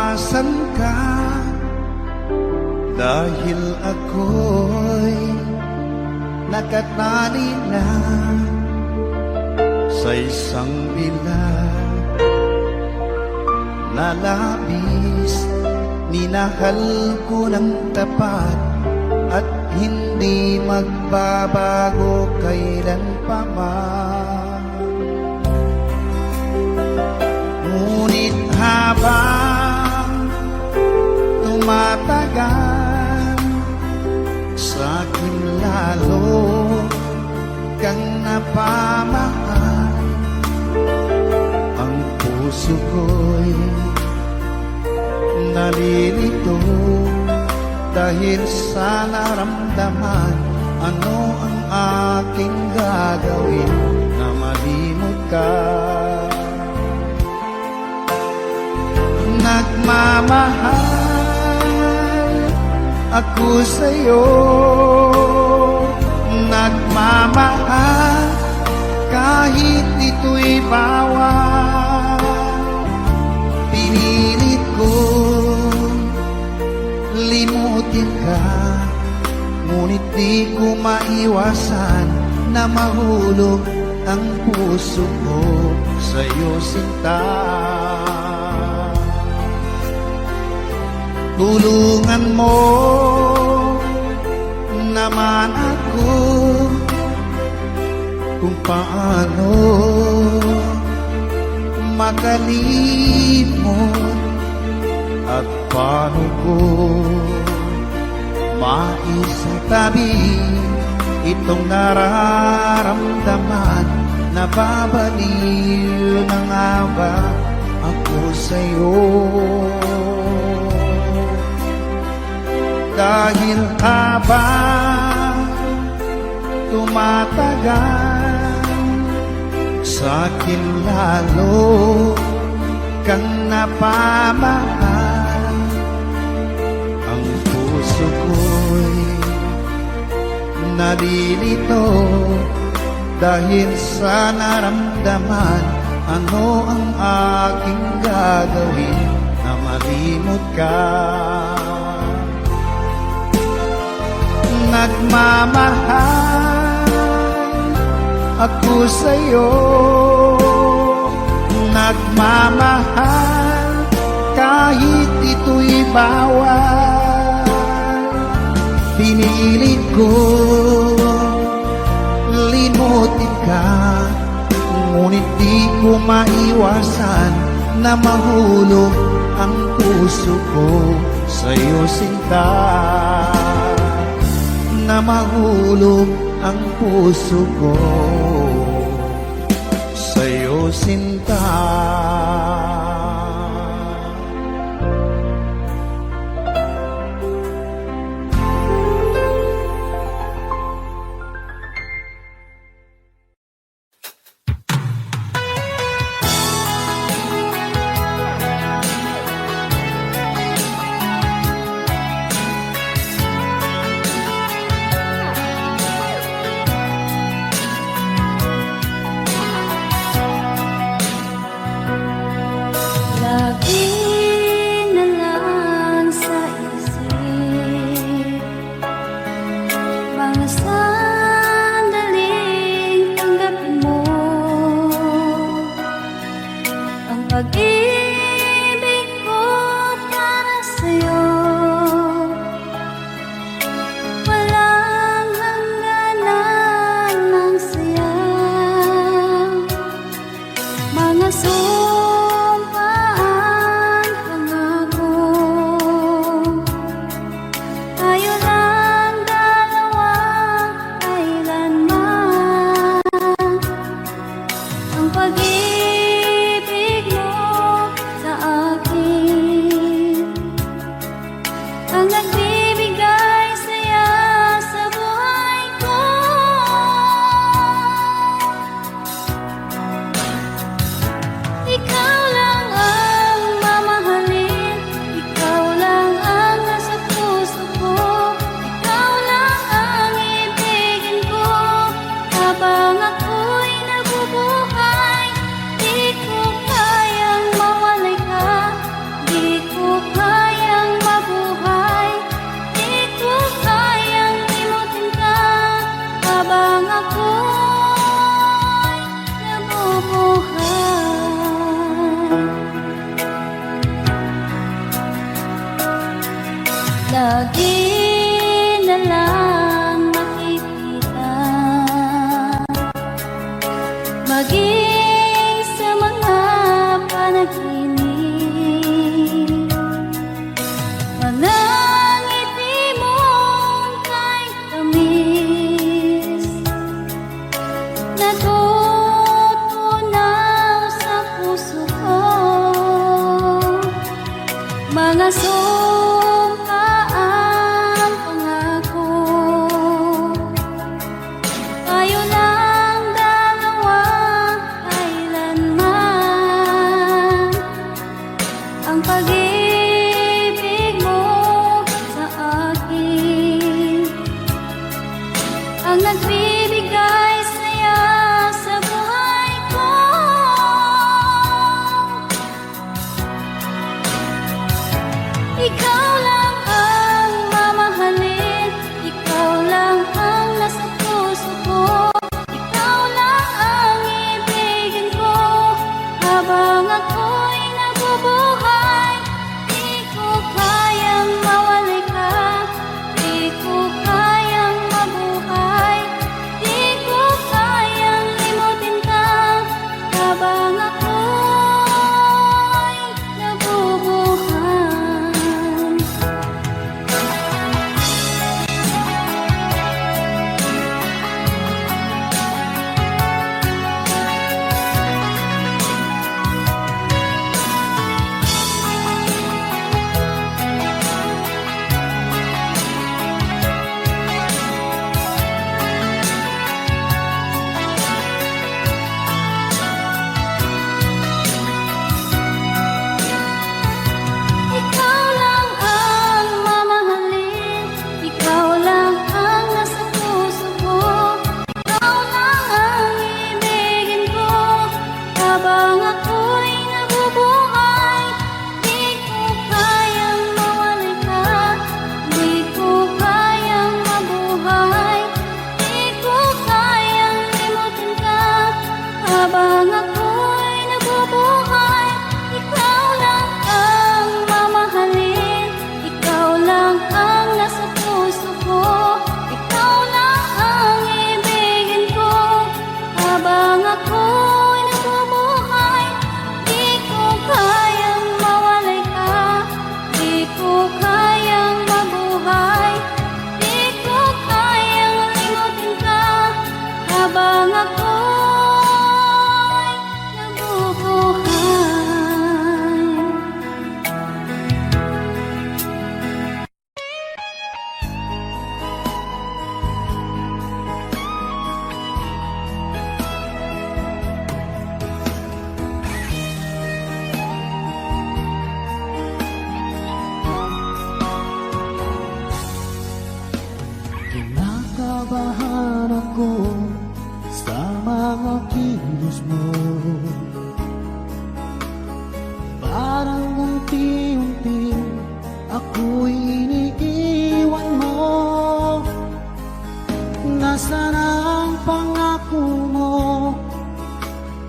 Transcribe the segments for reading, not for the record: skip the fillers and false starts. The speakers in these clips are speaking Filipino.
iwasan ka, dahil ako'y nakatali na sa isang bilang na labis. Minahal ko ng tapat at hindi magbabago kailan pa man. Ngunit habang tumatagal, sa'kin lalo kang napamahal. Ang puso ko'y nalilito dahil sa naramdaman. Ano ang aking gagawin na malimot ka? Nagmamahal ako sa'yo, nagmamahal kahit ito'y bawal. Pinilit ko limutin ka, ngunit di ko maiwasan na mahulog ang puso ko sa'yo, sinta. Tulungan mo naman ako kung paano makalimot at paano ko maisatabi itong nararamdaman. Nababaliw na nga ba ako sa'yo? Dahil habang tumatagal, sa'kin lalo kang napamahal. Ang puso ko'y nalilito dahil sa naramdaman. Ano ang aking gagawin na malimot ka? Nagmamahal ako sa'yo, nagmamahal kahit ito'y bawal. Pinilit ko limutin ka, ngunit di ko maiwasan na mahulog ang puso ko sa'yo, sinta. Na mahulog ang puso ko sa'yo, sinta. maging sa mga panaginip. Mga ngiti mong kahit tamis, natutunaw sa puso ko. Mga sumpaang pangako, tayo lang dalawa kailanman. Ang pag-ibig mo sa akin ang nagbibigay saya sa buhay ko. Ikaw lang ang mamahalin, ikaw lang ang nasa puso ko, ikaw lang ang ibigin ko habang ako'y nabubuhay. Di ko kayang mawalay ka, di ko kayang mabuhay, di ko kayang limutin ka habang ako'y nabubuhay. Ikaw lang ang mamahalin, ikaw lang ang nasa puso ko, ikaw lang ang ibigin ko habang ako'y nabubuhay. Di ko kayang mawalay ka, di ko kayang mabuhay, di ko kayang limutin ka habang ako'y nabubuhay. Ikaw lang ang mamahalin, ikaw lang ang nasa puso ko, ikaw lang ang ibigin ko habang ako'y nabubuhay. Di ko kayang mawalay ka, di ko kayang mabuhay, di ko kayang limutin ka habang ako'y nabubuhay. Kinakabahan ako sa mga kilos mo. Parang unti-unti ako'y iniiwan mo. Nasaan ang pangako mo?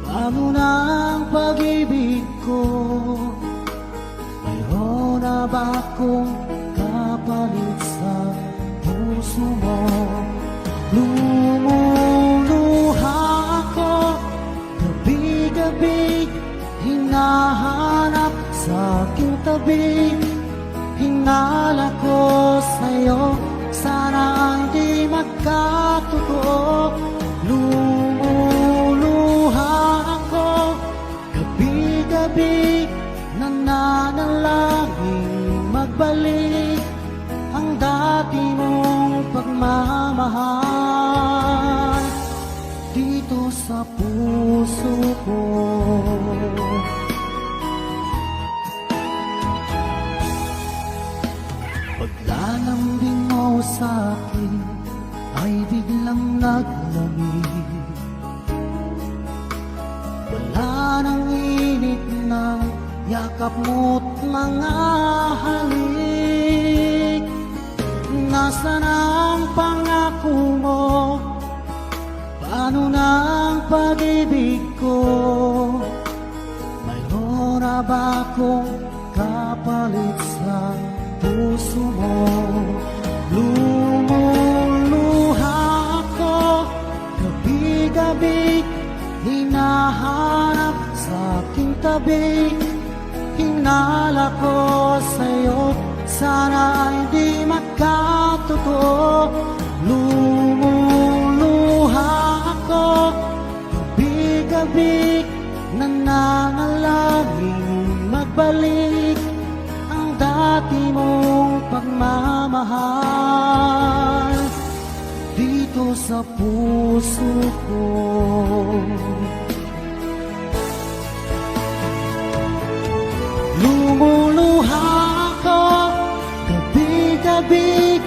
Paano na ang pag-ibig ko? Mayroon na ba akong kapalit sa puso mo? Lumuluha ako gabi-gabi, hinahanap sa aking tabi. Hinala ko sa'yo, sana hindi magkatotoo. Lumuluha ako gabi-gabi, nananalangin magbalik ang dati mong pagmamahal dito sa puso ko. Paglalambing mo sa'kin ay biglang naglamig. Wala nang init ng yakap mo't mga halik. Nasaan ang pangako mo? Paano na ang pag-ibig ko? Mayroon na ba akong kapalit sa puso mo? Lumuluha ako gabi-gabi, hinahanap sa aking tabi. Hinala ko sa'yo, sana ay di magkatotoo. Lumuluha ako, gabi-gabi, nananalangin magbalik ang dati mong pagmamahal dito sa puso ko. Lumuluha ako, gabi-gabi,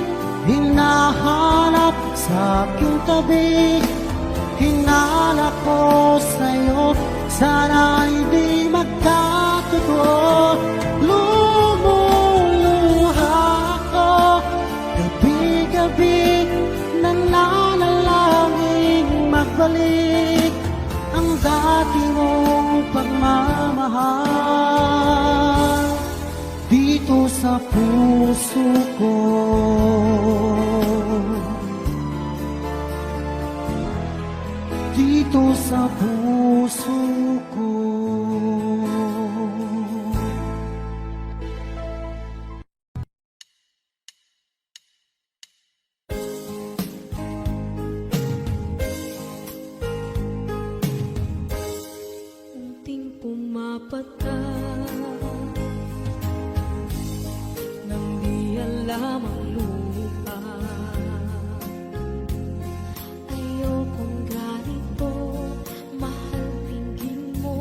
hinahanap sa aking tabi. Hinala ko sa'yo, sana ay di magkatotoo. Lumuluha ako, gabi-gabi, nananalangin magbalik ang dati mong pagmamahal dito sa puso ko. Dito sa puso ko. Unting pumapata nang di alam ang lupa. Ayokong ganito, mahal tingin mo.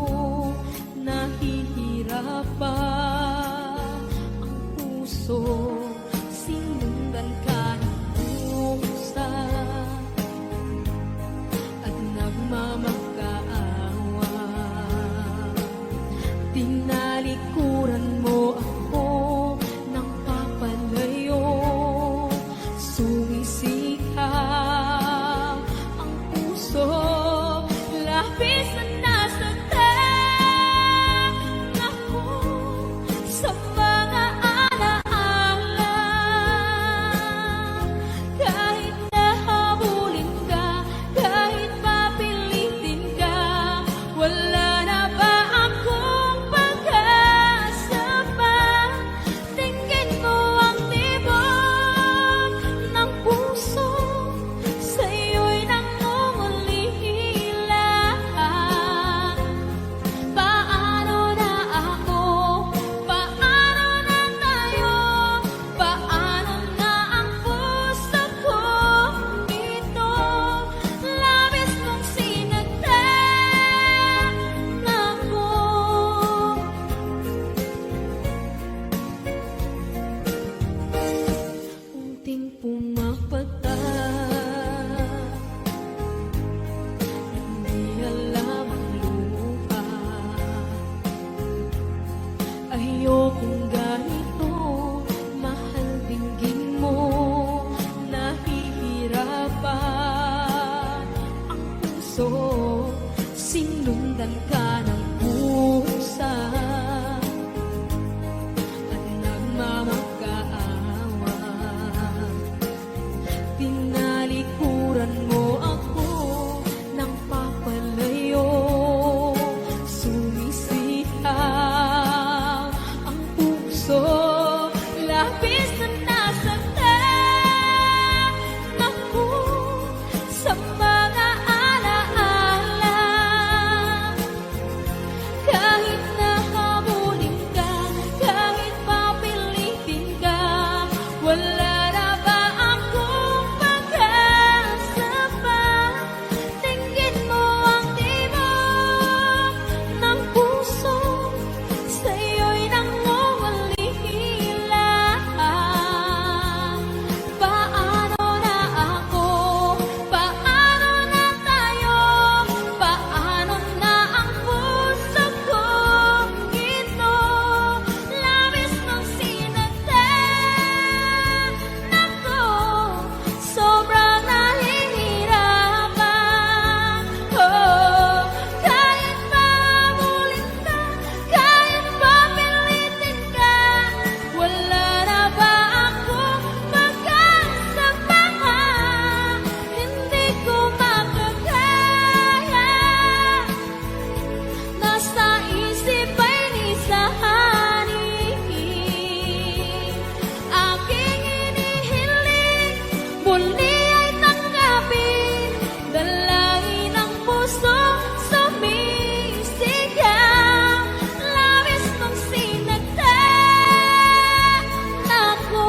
sumisigaw, labis mong sinagdan ako.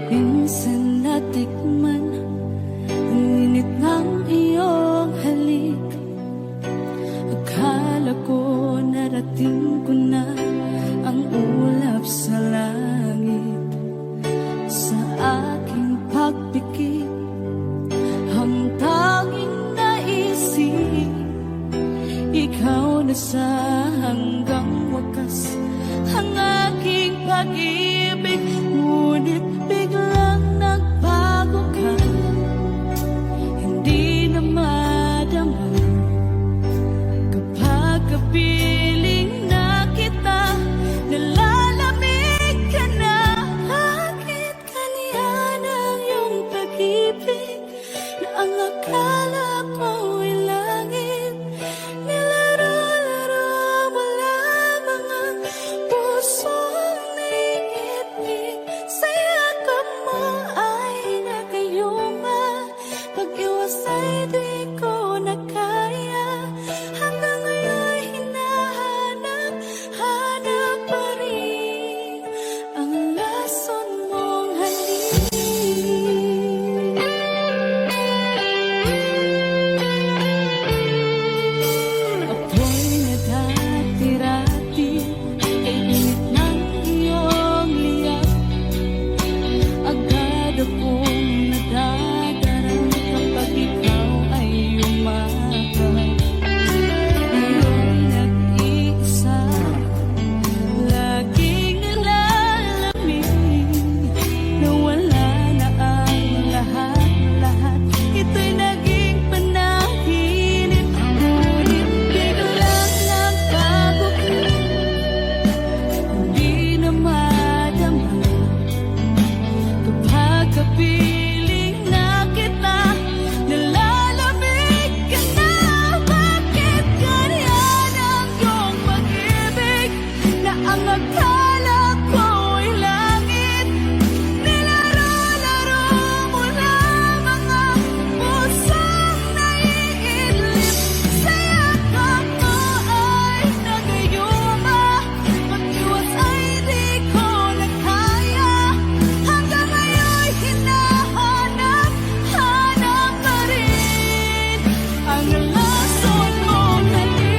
Minsan natikman ang init ng iyong halik. Akala ko narating ko na ang ulap sa langit. Sa aking pagpikit, ang tanging naisip, ikaw na sa hanggang wakas ang aking pag-ibig. Ngunit biglang nagbago ka, hindi na madama kapag kapiling na kita, nalalamig ka na. Bakit kaniyan ang iyong pag-ibig na ang akala ko'y langit? Nilaro-laro mo lamang ang pusong naiibig. Sa yakap mo ay nagayuma, pag-iwas ay di ko na kaya. Hanggang ngayon hinahanap, hanap pa rin ang lason mong halik. Ako'y nadati-rati kay init ng iyong liyab. Agad akong nadadarang kapag ikaw ay umaga. Ngayon nag-iisa, laging nalalamig, nawala na ang lahat-lahat. Ito'y naging panaginip, ngunit biglang nagbago ka, hindi na madama kapag kapiling na kita, nalalamig ka na. Bakit ganyan ang iyong pag-ibig na ang akala ko'y langit? Nilaro-laro mo lamang ang pusong naiidlip. Sa yakap mo ay nagayuma, pag-iwas ay di ko na kaya. Hanggang ngayon hinahanap, hanap pa rin ang lason mong halik.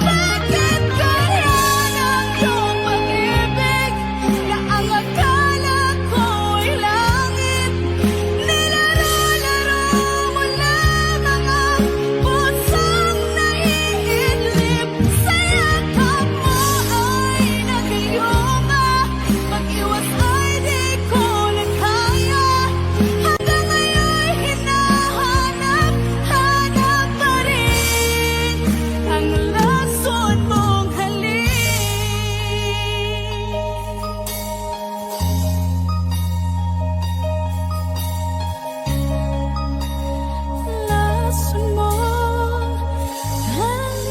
Bakit ganyan ang iyong pag-ibig na ang akala ko'y langit? Nilaro-laro mo lamang ang pusong naiidlip. Sa yakap mo ay nagayuma, pag-iwas ay di ko na kaya. Hanggang ngayon hinahanap, hanap pa rin ang lason mong halik. Lason mong halik.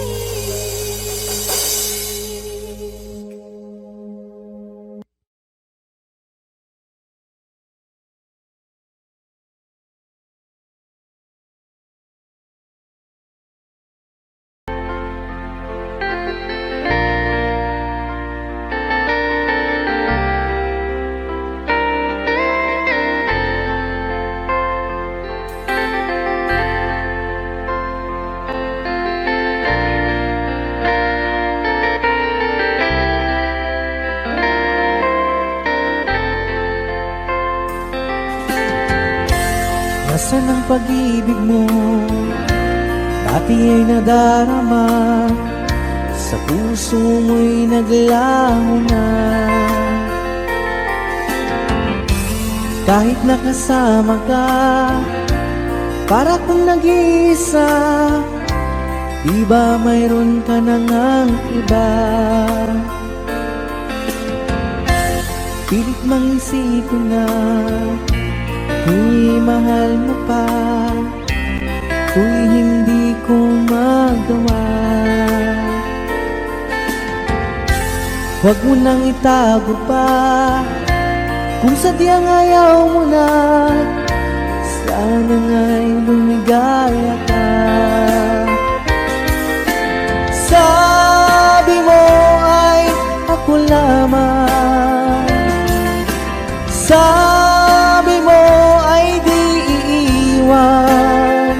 Nasaan ang pag-ibig mo? Dati ay nadarama, sa puso mo'y naglaho na. Kahit nakasama ka, para kung nag-iisa, di ba mayroon ka na ngang iba? Pilit mang isipin na di mahal mo pa, kung hindi ko magawa. Huwag mo nang itago pa, kung sadyang ayaw mo na, sana nga'y lumigaya ka. Sabi mo ay ako lamang, sabi mo ay di iiwan,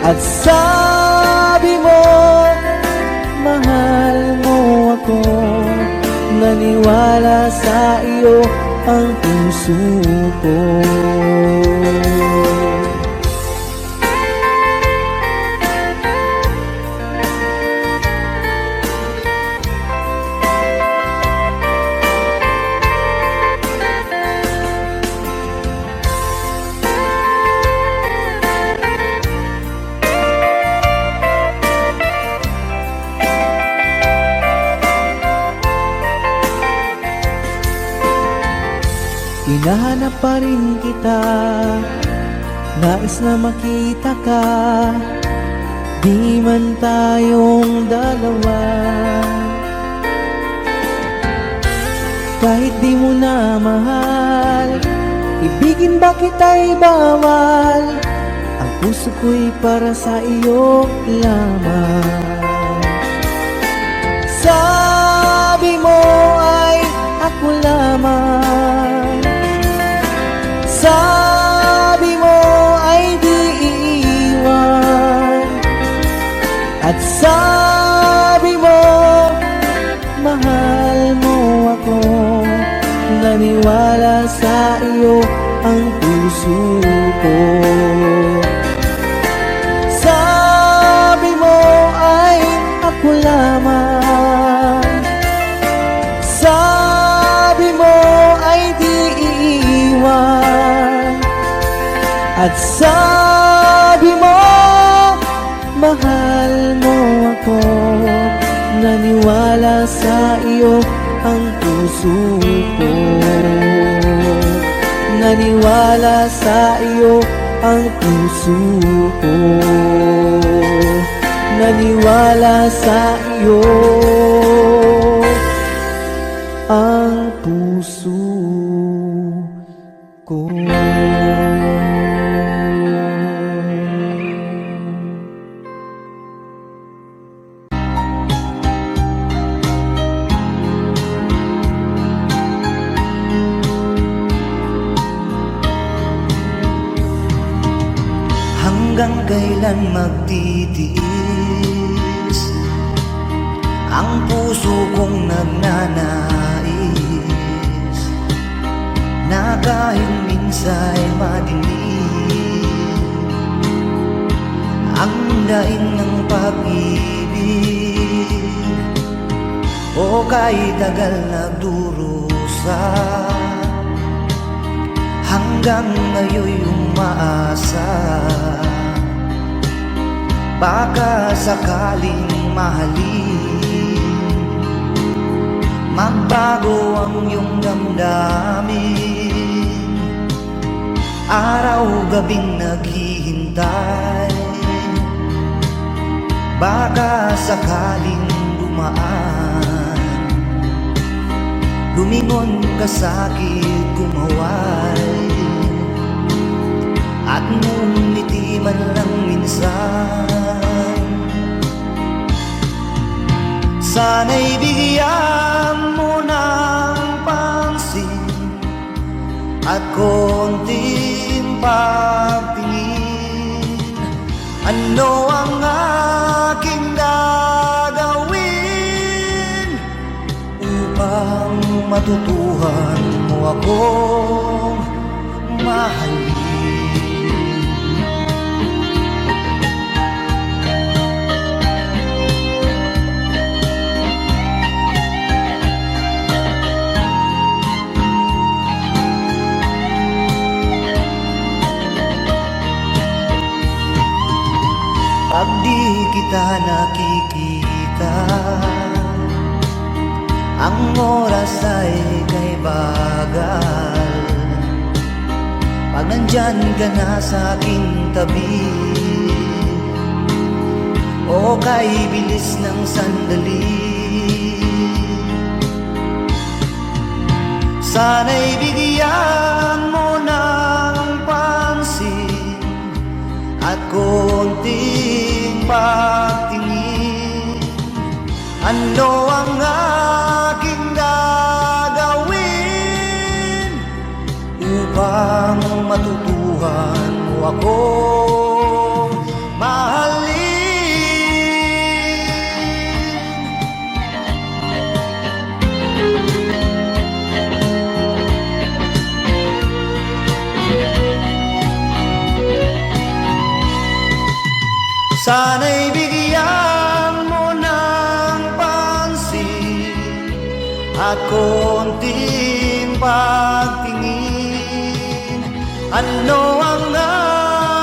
at sabi mo mahal mo ako. Naniwala sa iyo ang puso ko. Hinahanap pa rin kita, nais na makita ka, di man tayong dalawa. Kahit di mo na mahal, ibigin ba kita'y bawal? Ang puso ko'y para sa iyo lamang. Sabi mo ay ako lamang, sabi mo ay di iiwan, at sabi mo mahal mo ako. Naniwala sa iyo ang puso ko. Sabi mo ay ako lamang, sabi mo ay di iiwan, at sabi mo mahal mo ako. Naniwala sa iyo ang puso ko. Naniwala sa iyo ang puso ko. Naniwala sa iyo ang puso ko. Hanggang kailan magtitiis ang puso kong nagnanais, na kahit minsa'y madilim ang daing ng pag-ibig, o kahit tagal nagdurusa, hanggang ngayon'y umaasa. Baka sakaling mahalin, magbago ang iyong damdamin. Araw-gabing naghihintay, baka sakaling dumaan, lumingon ka sa'kin, kumaway, at ngumiti man lang minsan. Sana'y bigyan mo ng pansin at konting pagtingin. Ano ang aking gagawin upang matutuhan mo akong mahalin? kita nakikita. Ang oras ay kay bagal pag nandyan ka na sa aking tabi, o kay bilis ng sandali. Sana'y bigyan mo ng pansin at konting pagtingin. Ano ang aking gagawin upang matutuhan mo akong mahalin? Sana'y bigyan mo ng pansin at konting pagtingin. Ano ang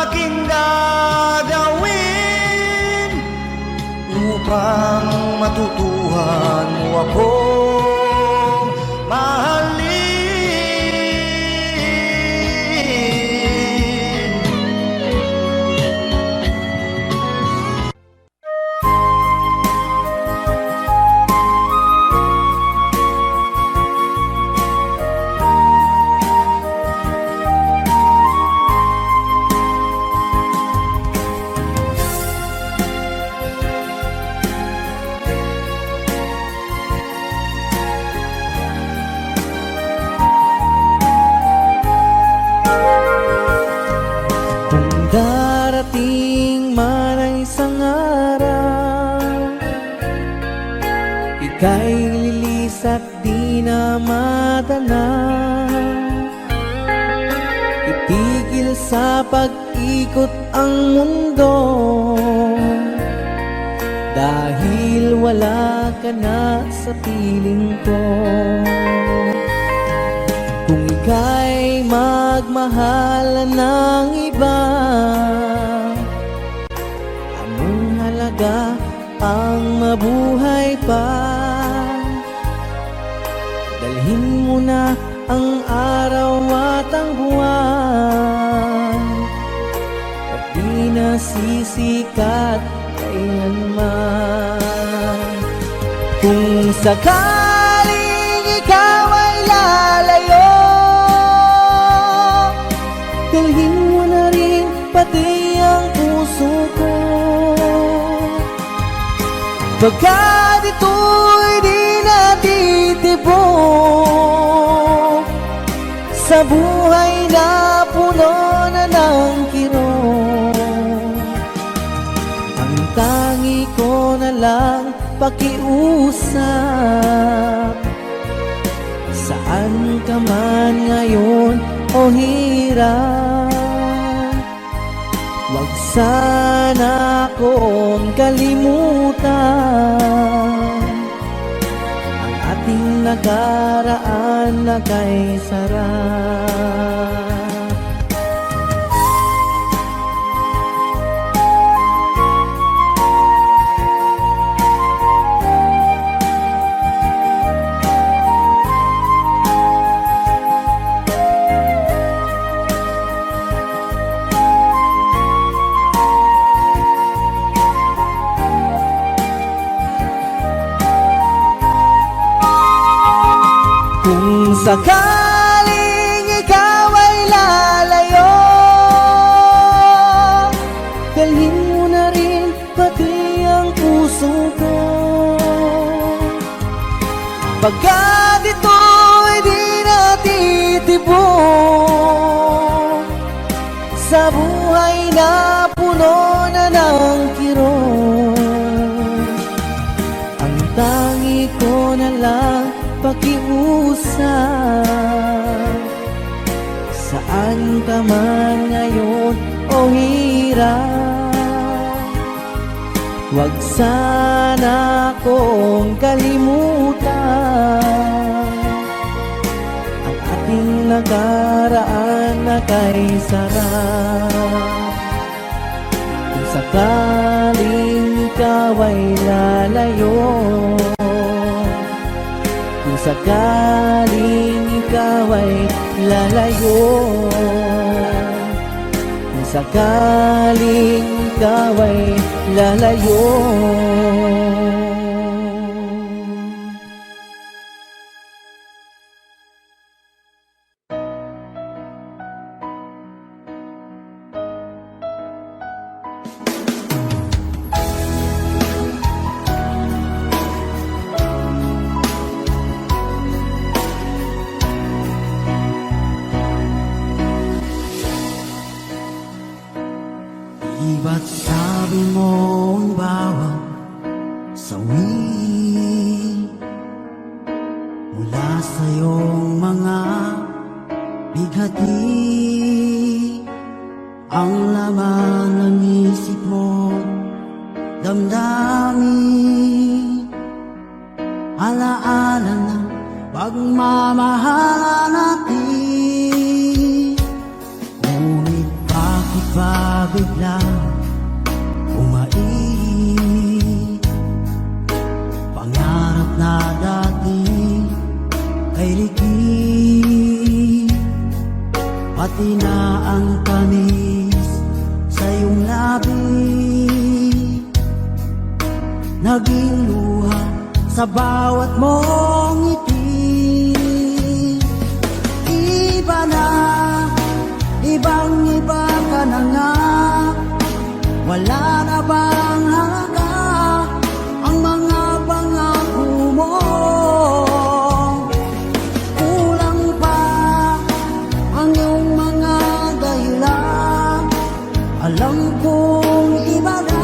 aking gagawin upang matutuhan mo akong mahalin? Darating man ang isang araw, ika'y lilis at di na matanaw. Itigil sa pag-ikot ang mundo, dahil wala ka na sa piling ko. Kung ika'y magmahal ng iba, anong halaga ang mabuhay pa? Dalhin mo na ang araw at ang buwan, at di na sisikat kailanman. Kung sakaling ikaw ay lalayo, dalhin mo na rin pati ang puso ko. Pagkat ito'y di natitibok sa buhay na puno na ng kirot, ang tangi ko na lang pakiusap. Saan ka man ngayon o hirap, wag sana akong kalimutan ang ating nakaraan na kay sarap. Kung sakaling ikaw ay lalayo, dalhin mo na rin pati ang puso ko. Pagkat ito'y di natitibok sa buhay na puno na ng kirot, ang tangi ko na lang pakiusap. Saan ka man ngayon o hirap, wag sana akong kalimutan ang ating nakaraan na kay sarap. Kung sakaling ikaw ay lalayo, kung sakaling ikaw ay lalayo, kung sakaling ikaw ay lalayo. Di ba't sabi mo ang bawat sawi mula sa iyong mga bighati ang laman ng isip mo, damdamin, alaala ng pagmamahala natin. Ngunit bakit ba biglang umait? Pangarap na dati ay likid, pati na ang tamis sa iyong labi, naging luha sa bawat mong ngiti. Iba na, ibang-iba ka na nga, wala na bang halaga ang mga pangako mo? Kulang pa ang iyong mga dahilan, alam kong iba na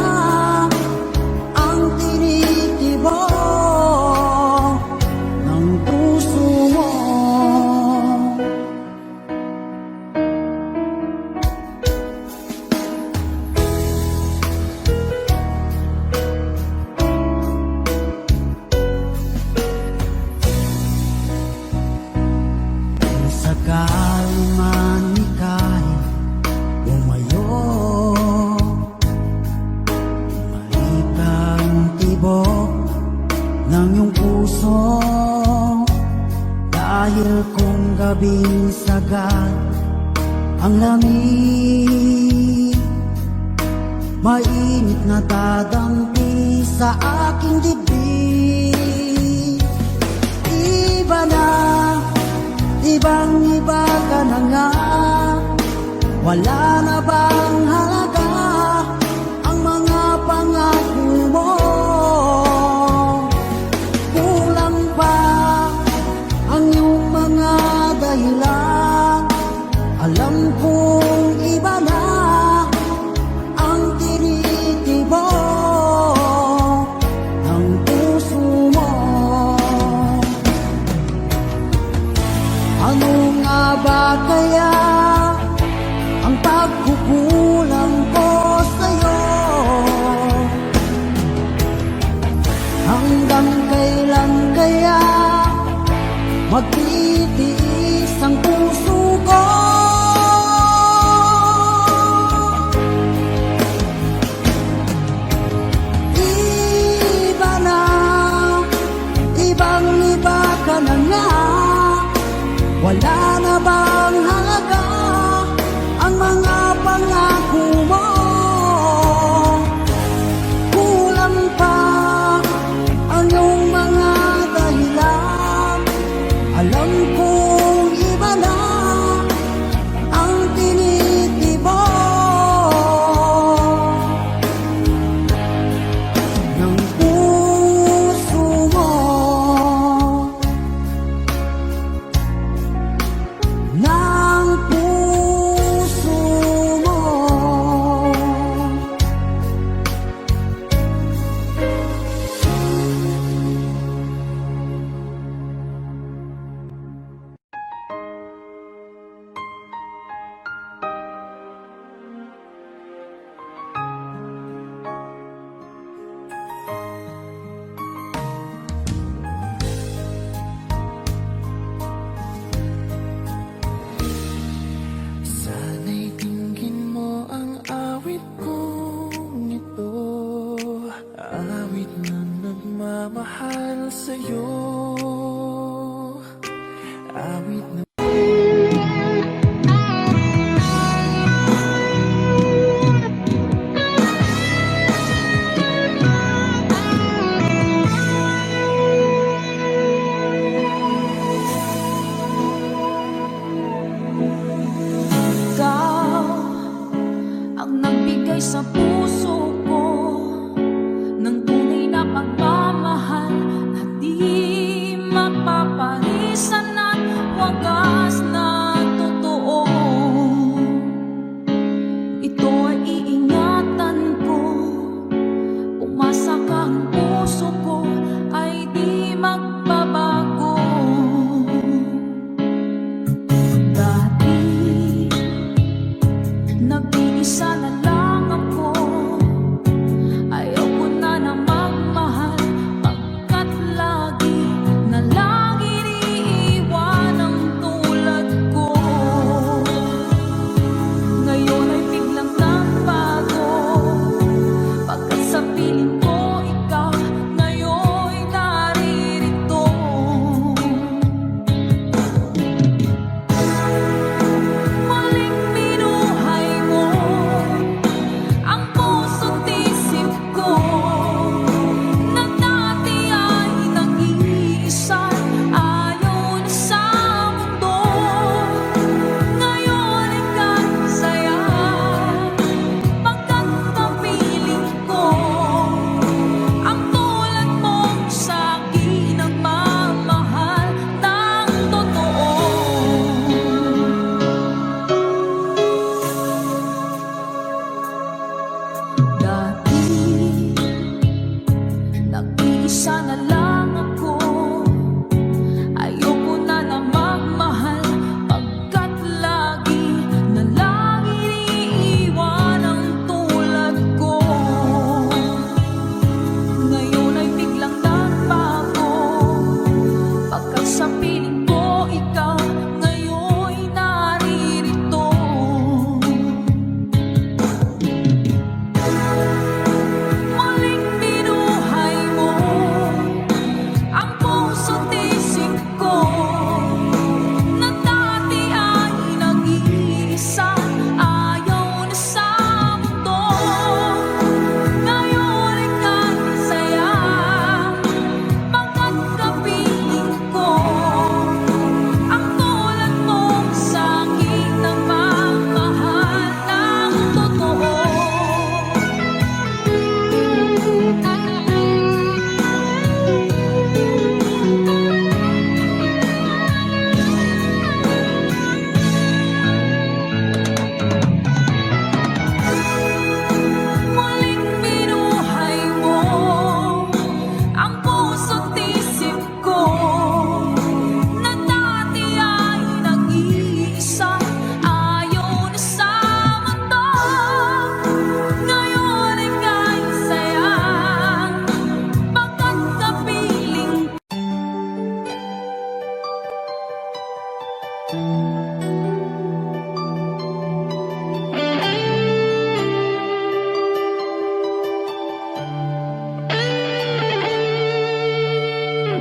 ang tinitibok ng puso mo. Kung sakali man ika'y umayo, malik ang tibok ng iyong puso, dahil kung gabing sagad ang lamig, mainit na dadampi sa aking dibdib. Iba na, ibang-iba ka na nga, wala na bang halaga ang mga pangako mo? Kulang pa ang iyong mga dahilan, alam kong iba na ang tinitibok ng puso mo. Ano nga ba kaya ang pagkukulang ko sa'yo? Hanggang kailan kaya magtitiis ang puso ko? Iba na, ibang-iba ka na nga, wala na bang halaga ang mga pangako mo? Kulang pa ang iyong mga dahilan, alam kong iba na ang tinitibok ng puso mo. Ng puso mo. Sana'y dinggin mo ang awit kong ito, Awit na nagmamahal sa'yo. Awit na Ikaw ang nagbigay sa puso ko ng tunay na pagmamahal na di mapapalisan at wagas na totoo. Ito ay iingatan ko, umasa ka ang puso ko ay di magbabago. Dati nag-iisa na lang ako, ayaw ko na na magmahal, pagkat lagi na lang iniiwan ang tulad ko. Ngayon ay biglang nagbago, pagkat sa piling ko ikaw ngayon'y naririto. Muling binuhay mo ang puso't isip ko, na dati ay nag-iisa, ayaw na sa mundo. Ngayon ika'y saya, pagkat kapiling ko ang tulad mong sa'kin nagmamahal ng totoo. Dati nag-iisa na lang ako, ayoko na na magmahal, pagkat lagi na lang iniiwan ang tulad ko. Ngayon ay biglang nagbago, pagkat sa piling ko ikaw ngayon'y naririto. Muling binuhay mo ang puso't isip ko, na dati ay nag-iisa, ayaw na sa mundo. Ngayon ika'y saya, pagkat kapiling ko ang tulad mong sa'kin nagmamahal ng totoo. Muling binuhay mo ang puso't isip ko, na dati ay nag-iisa, ayaw na sa mundo. Ngayon ika'y saya, pagkat kapiling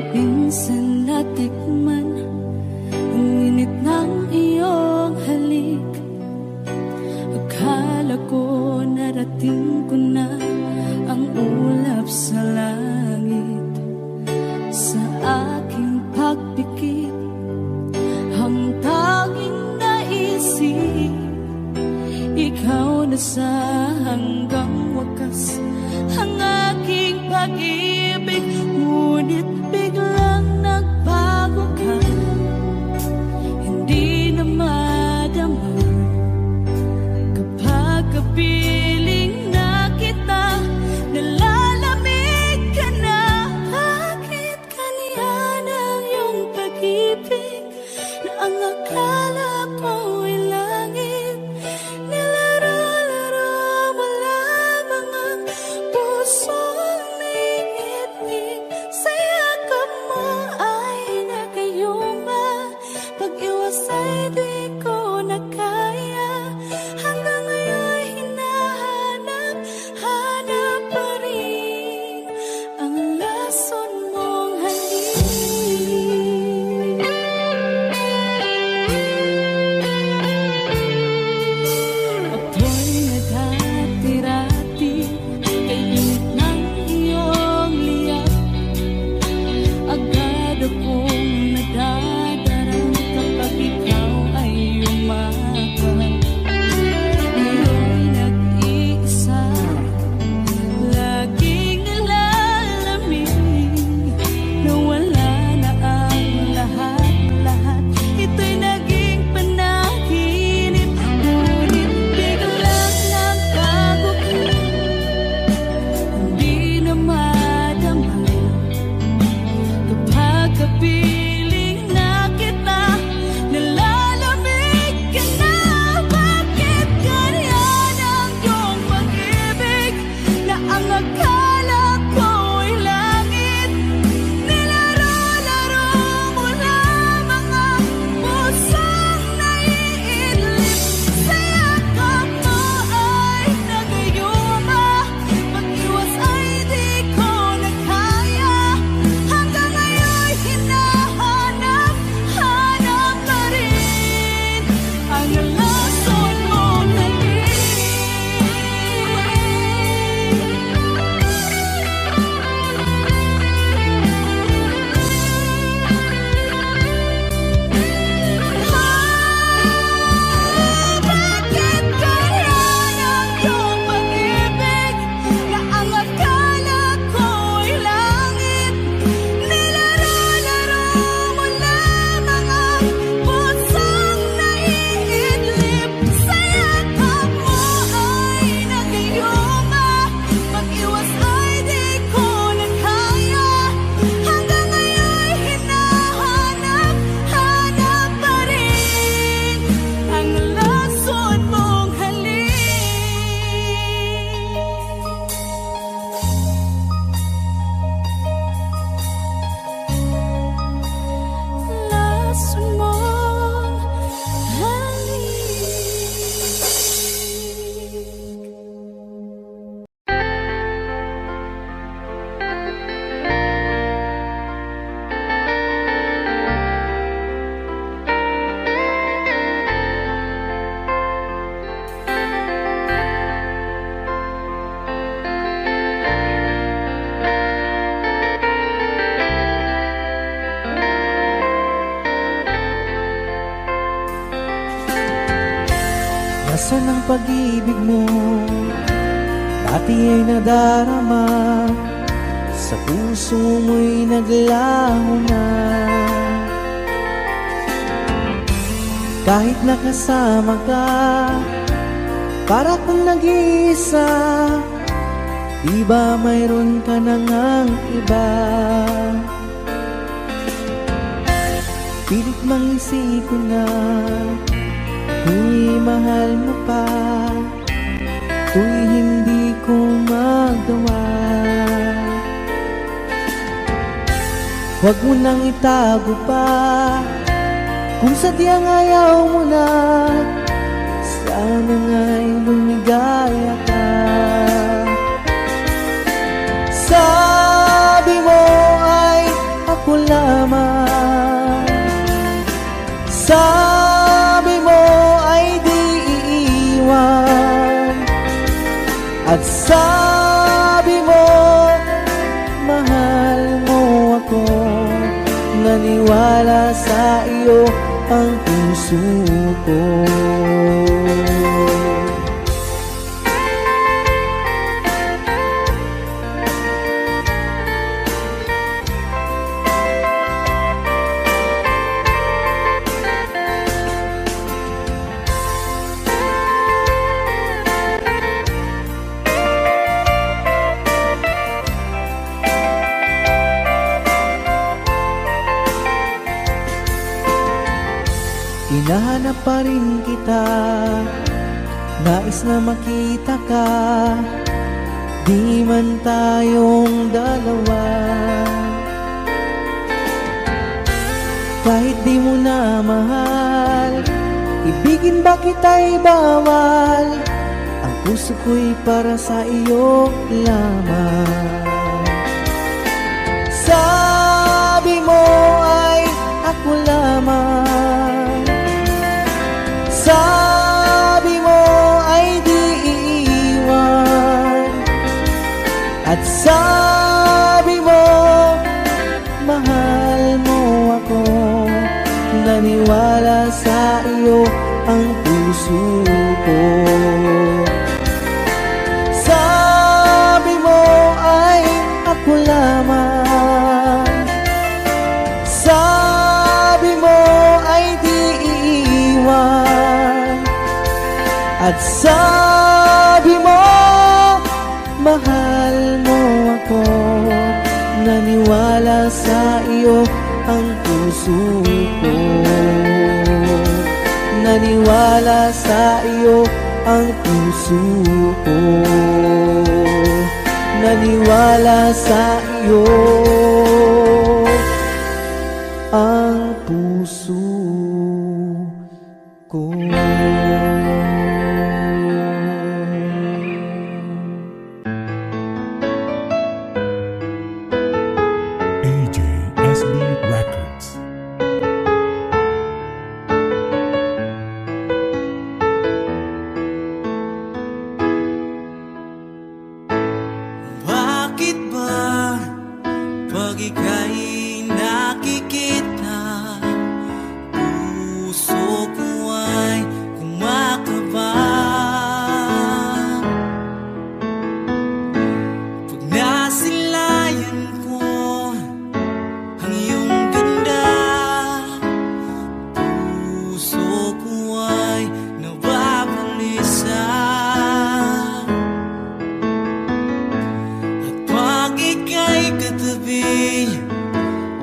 minsan natikman ang init ng iyong halik. Akala ko narating ko na ang ulap sa langit. Sa aking pagpikit, ang tanging naisip, ikaw na sa hanggang wakas ang aking pag-ibig. Ngunit biglang nagbago ka, hindi na madama kapag kapiling na kita. Nalalamig ka na, bakit ganyan ang iyong pag-ibig, na ang akala ko ay langit. Nilaro-laro mo lamang ang pusong may ngit-ngit. Asan ang pag-ibig mo? Dati ay nadarama, sa puso mo'y naglaho na. Kahit nakasama ka, para kung nag-iisa, di ba mayroon ka na ngang iba? Pilit mang isipin na kung mahal mo pa, to'y hindi ko magawa. Huwag mo nang itago pa, kung sadyang ayaw mo na, sana nga'y lumigaya ka. Sabi mo ay ako lamang, sabi mo ay di iiwan, at sabi mo mahal mo ako. Naniwala sa iyo ang puso ko. Hinahanap pa rin kita, nais na makita ka, di man tayong dalawa. Kahit di mo na mahal, ibigin ba kita'y bawal, ang puso ko'y para sa iyo lamang. Sabi mo ay ako lamang, sabi mo ay di iiwan, at sabi mo mahal mo ako. Naniwala sa iyo ang puso ko. Sabi mo ay ako lamang, sabi mo ay di iiwan, at sabi mo mahal mo ako. Naniwala sa iyo ang puso ko. Naniwala sa iyo ang puso ko. Naniwala sa iyo ang puso ko. AJSB Records. Bakit ba pag ika'y nakikita, puso ko ay kumakaba? Pag nasilayan ko ang iyong ganda, puso ko ay nababalisa. At pag ika'y katabi,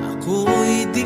ako'y di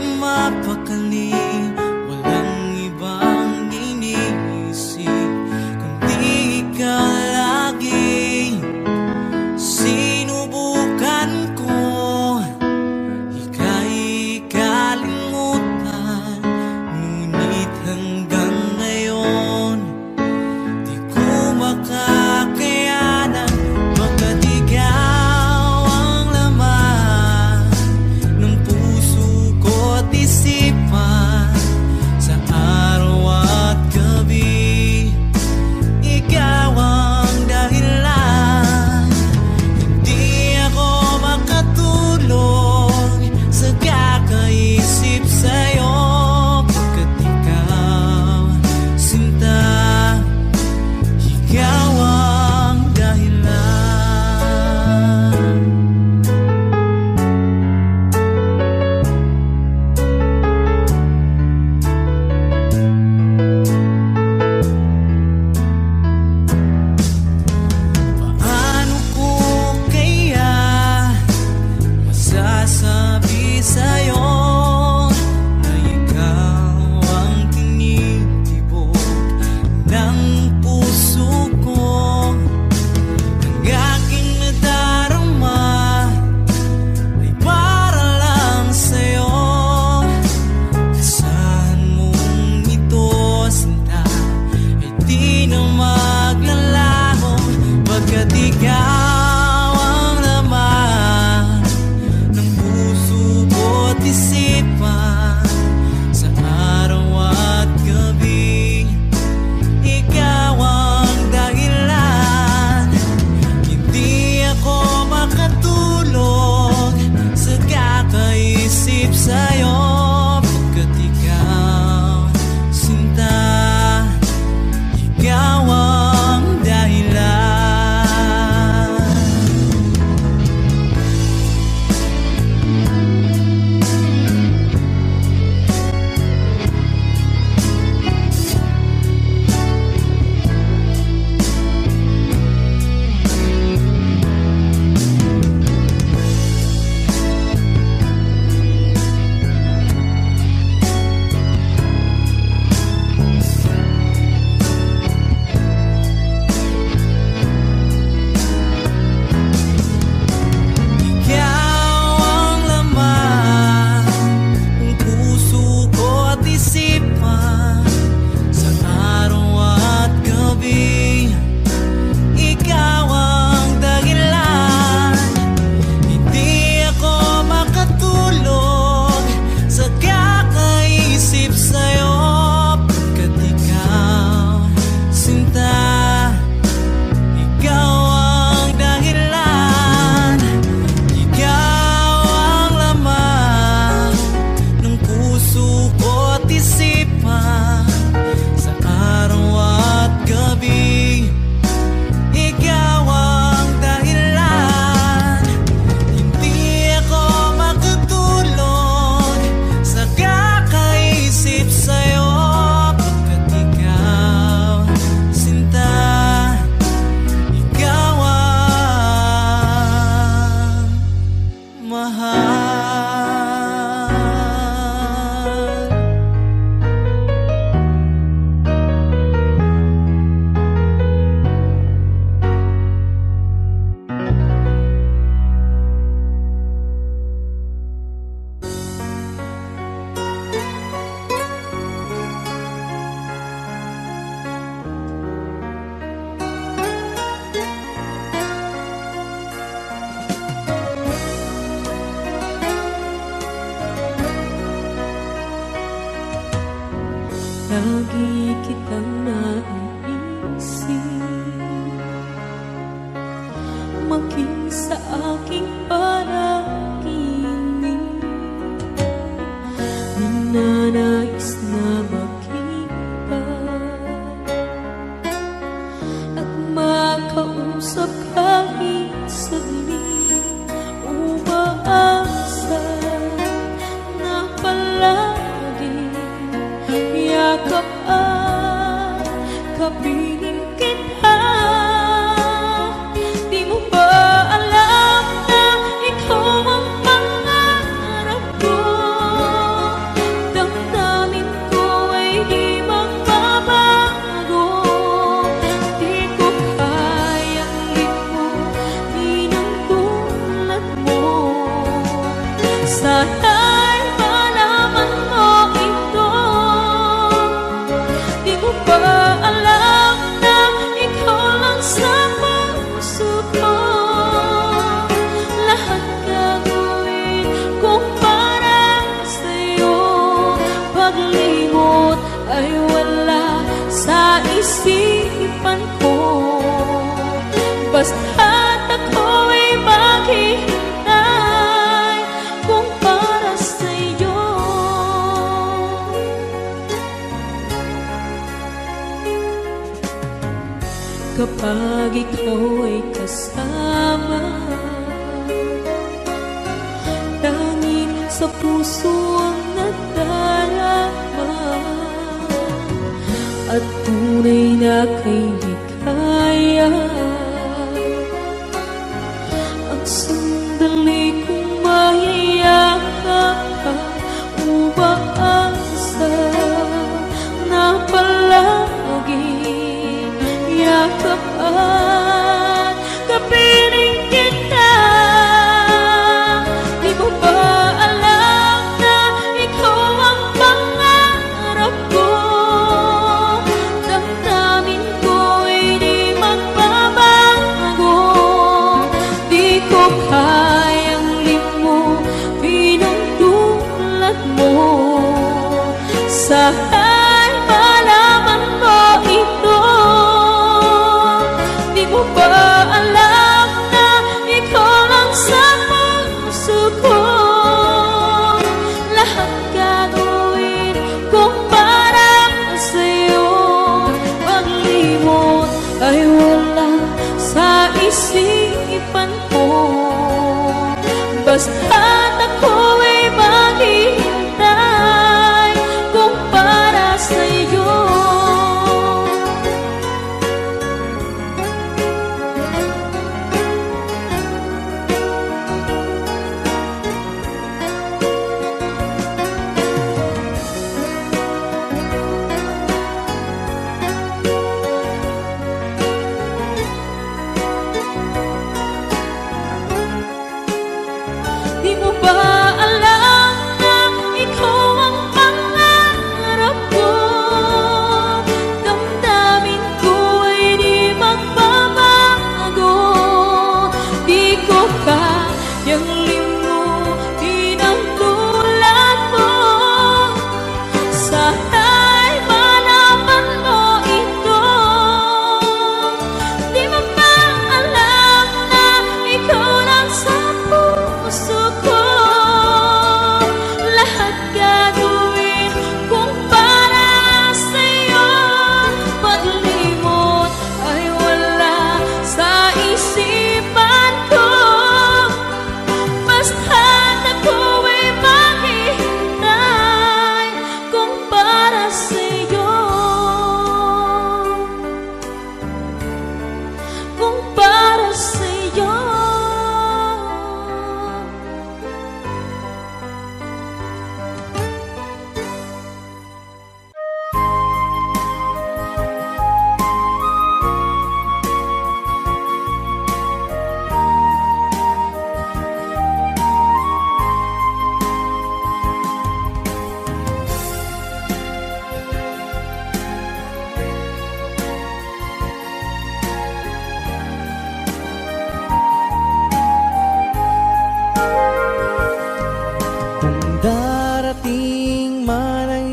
Lagi kitang naiisip, maging sa aking panaginip. Ninanais na makita at makausap kahit saglit. Umaasa na palagi yakap at kapiling kita. Di mo ba alam na ikaw ang pangarap ko? Damdamin ko ay di magbabago. Di ko kayang limutin ang tulad mo. Sana'y malaman mo ito. Di mo ba alam na ikaw lang sa puso ko? Lahat gagawin ko para sa'yo. Paglimot ay wala sa isipan ko. Basta't ako'y maghihintay kung para sa'yo. Kapag ikaw ay kasama, tanging sa puso ang nadarama, at tunay na kay likaya. Ang sandali kong mayayakap ka, umaasa na palagi yakap at kapiling kita. Di mo ba alam na ikaw ang pangarap ko? Damdamin ko ay di magbabago.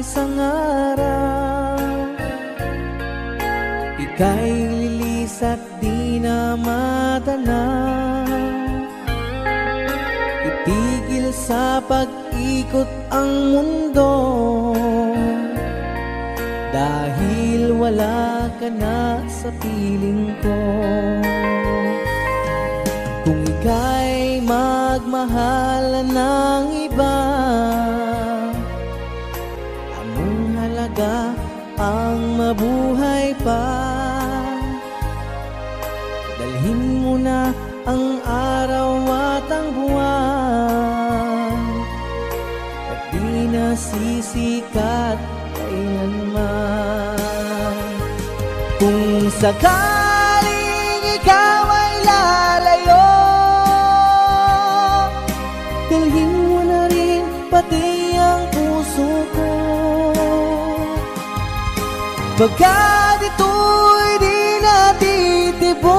isang araw ika'y lilis at di na matanaw. Itigil sa pag-ikot ang mundo dahil wala ka na sa piling ko. Kung ika'y magmahal ng iba, anong halaga ang mabuhay pa? Dalhin mo na ang araw at ang buwan at di na sisikat kailanman. Kung sakaling ikaw ay lalayo, dalhin mo na rin pati ang puso ko. Pagkat ito'y di natitibok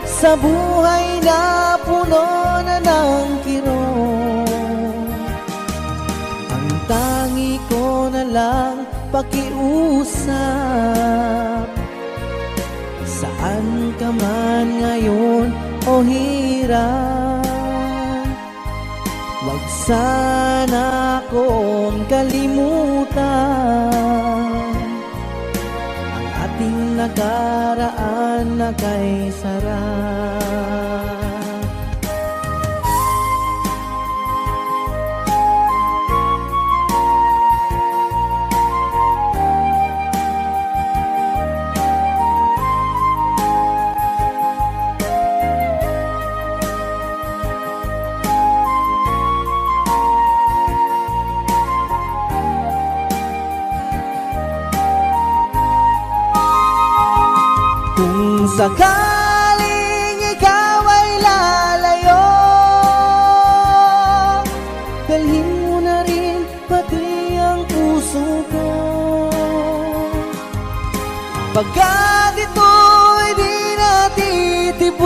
sa buhay na puno na ng kirot. Ang tangi ko na lang pakiusap, saan ka man ngayon o hirap, wag sana akong kalimutan ang ating nakaraan na kay sarap. Kung sakaling ikaw ay lalayo, dalhin mo na rin pati ang puso ko. Pagkat ito'y di natitibok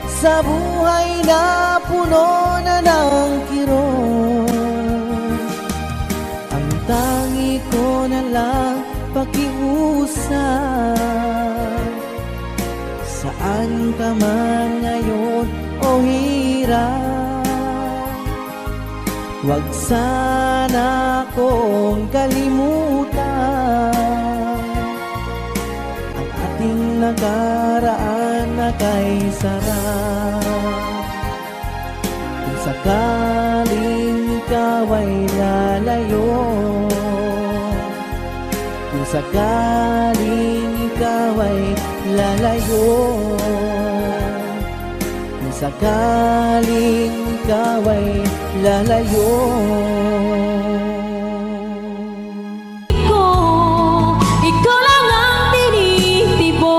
sa buhay na puno na ng kirot. Ang tangi ko na lang pakiusap, saan ka man ngayon o hirap, wag sana akong kalimutan ang ating nakaraan na kay sarap. Kung sakaling ikaw ay lalayo, kung sakaling ikaw ay lalayo, kung sakaling ikaw ay lalayo, Ikaw lang ang tinitibok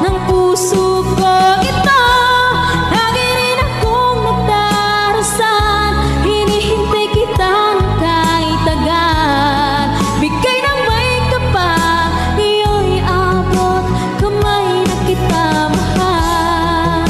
ng puso ko. Ito, lagi rin akong nagdarasal, hinihintay kita ng kahit tagal. Bigay ng may kapal, iyo'y abot kamay na kita mahal.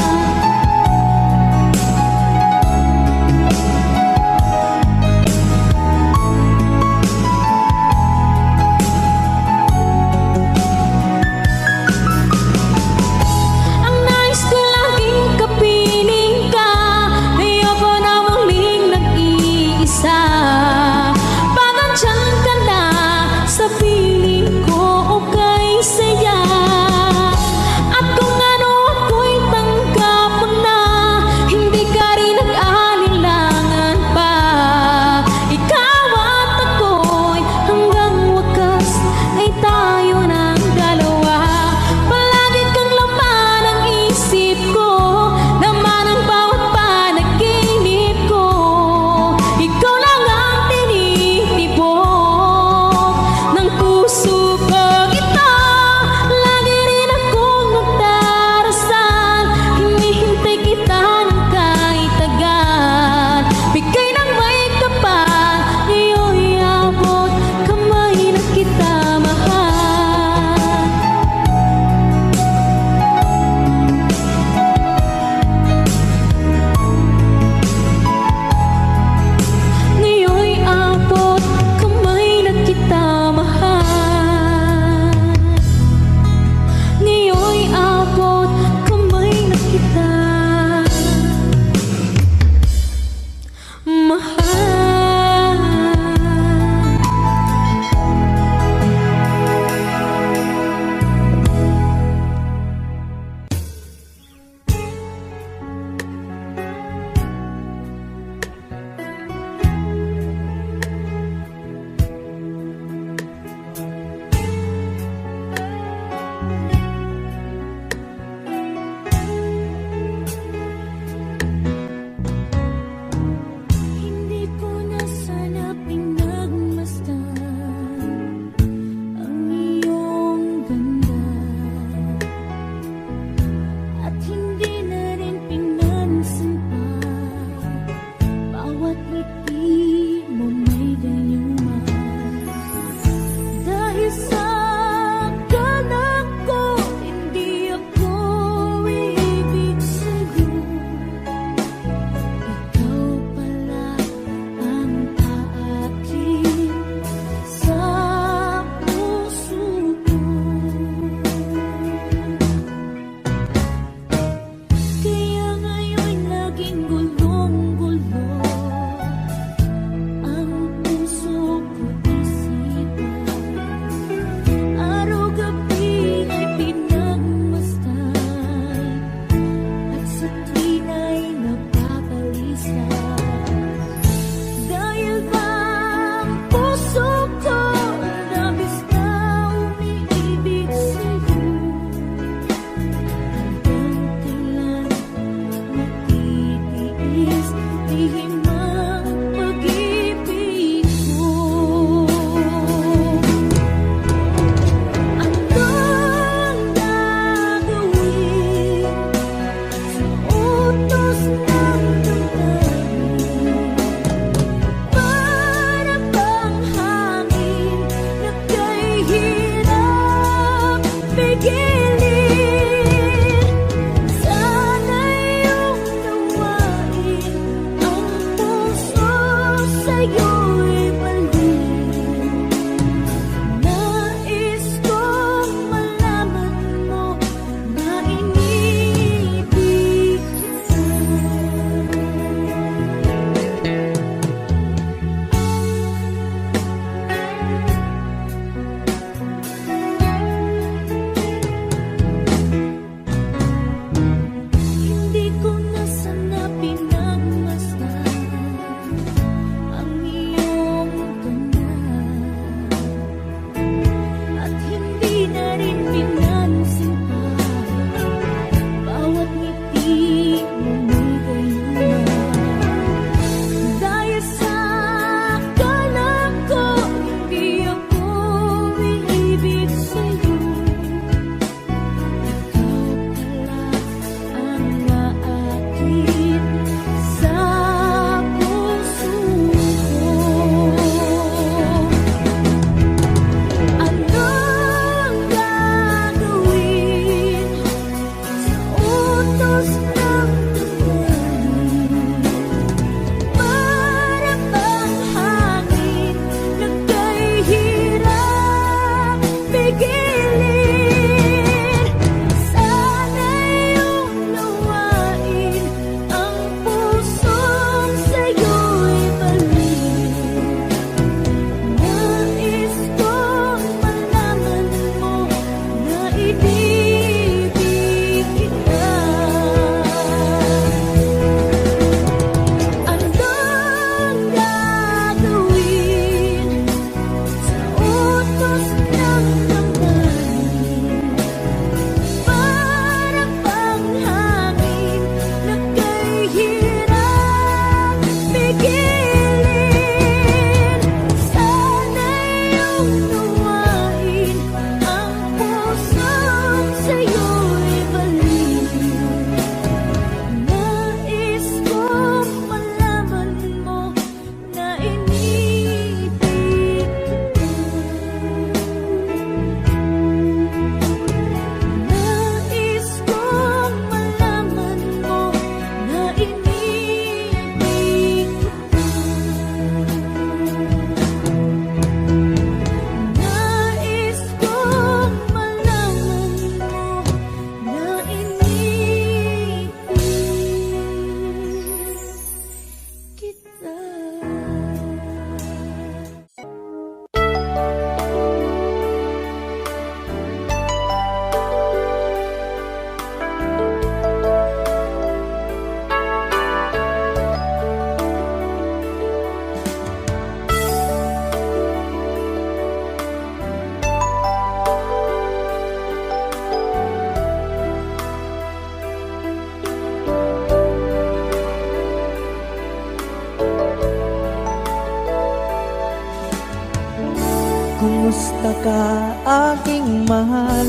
ka, aking mahal.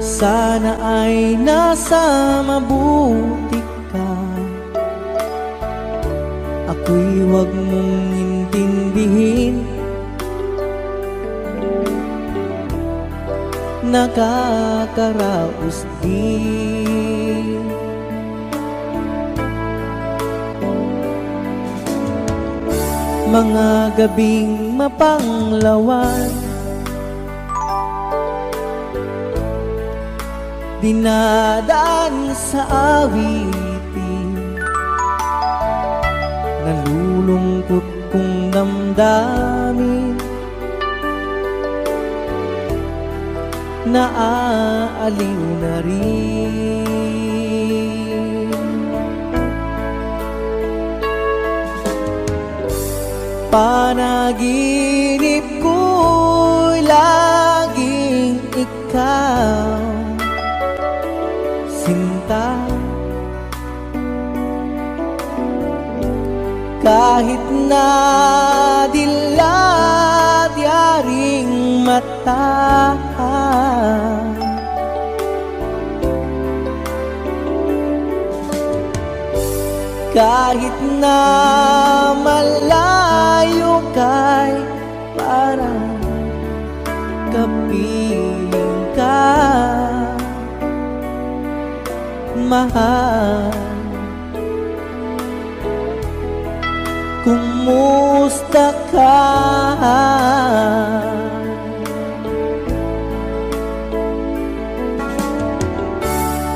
Sana ay nasa mabuti ka. Ako'y huwag mong intindihin. Nakakaraos din. Mga gabing mapanglawan, dinadaan sa awitin, nalulungkot kong damdamin, naaaliw na rin. Panaginip ko'y laging ikaw, sinta. Kahit na dilat yaring mata, kahit na malayo ka'y parang kapiling ka, mahal. Kumusta ka?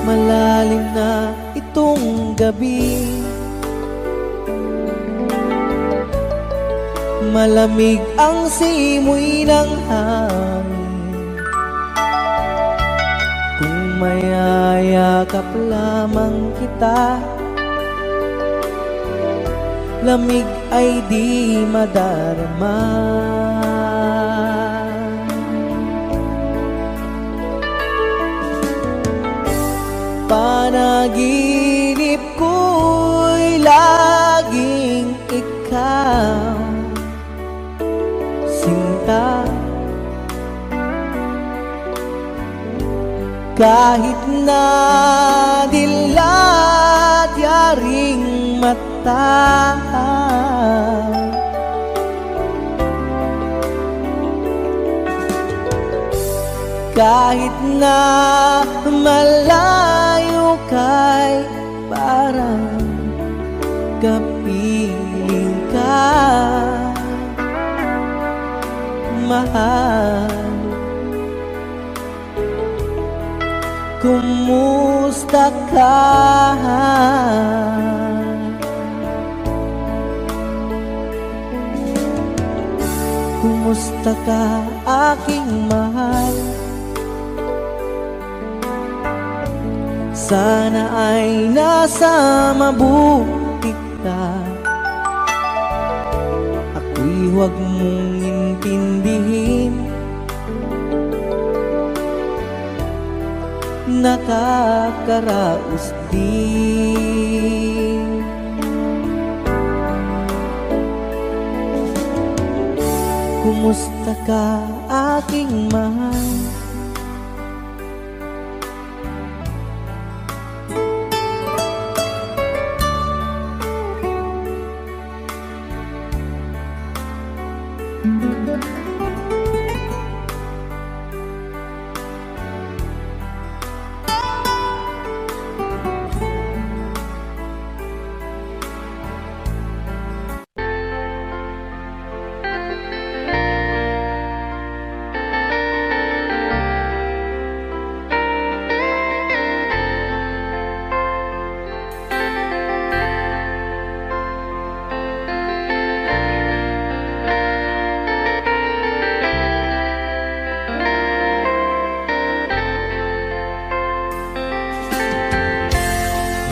Malalim na itong gabi, malamig ang simoy ng hangin. Kung mayayakap lamang kita, lamig ay di madarama. Panaginip ko'y laging ikaw, sinta. Kahit na dilat yaring mata, kahit na malayo ka'y parang kapiling ka, mahal. Kumusta ka? Kumusta ka, aking mahal? Sana ay nasa mabuti ka. Ako'y huwag mong intindihin, nakakaraos din. Kumusta ka, aking mahal?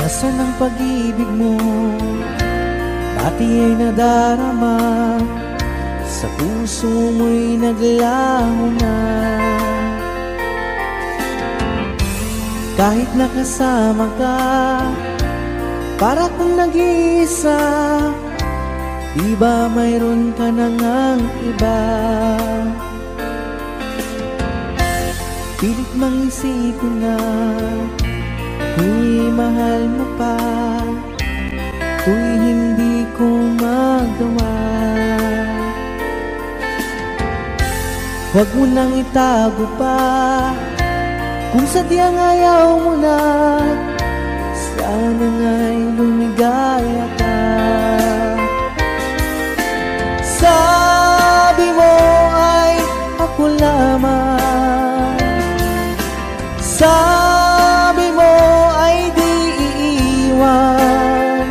Nasaan ang pag-ibig mo? Dati ay nadarama, sa puso mo'y naglaho na. Kahit nakasama ka, para kang nag-iisa, Di ba mayroon ka na ngang iba? Pilit mang isipin na ako'y mahal mo pa, ako'y hindi ko magawa. Huwag mo nang itago pa, kung sadyang ayaw mo na, sana nga'y lumigaya ka. Sabi mo ay ako lamang, sabi mo ay di iiwan,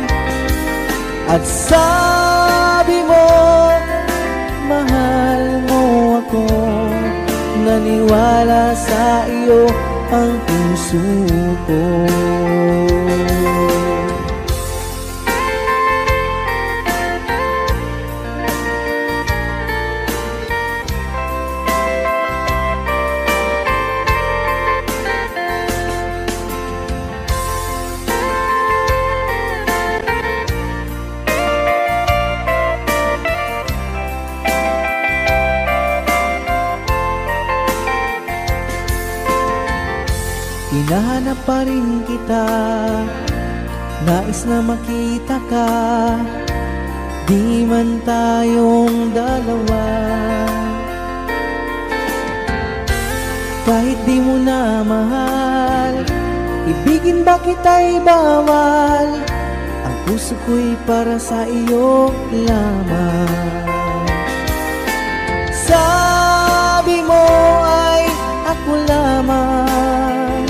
at sabi mo mahal mo ako. Naniwala sa iyo ang puso ko. Hinahanap pa rin kita, nais na makita ka, di man tayong dalawa. Kahit di mo na mahal, ibigin ba kita'y bawal, ang puso ko'y para sa iyo lamang. Sabi mo ay ako lamang,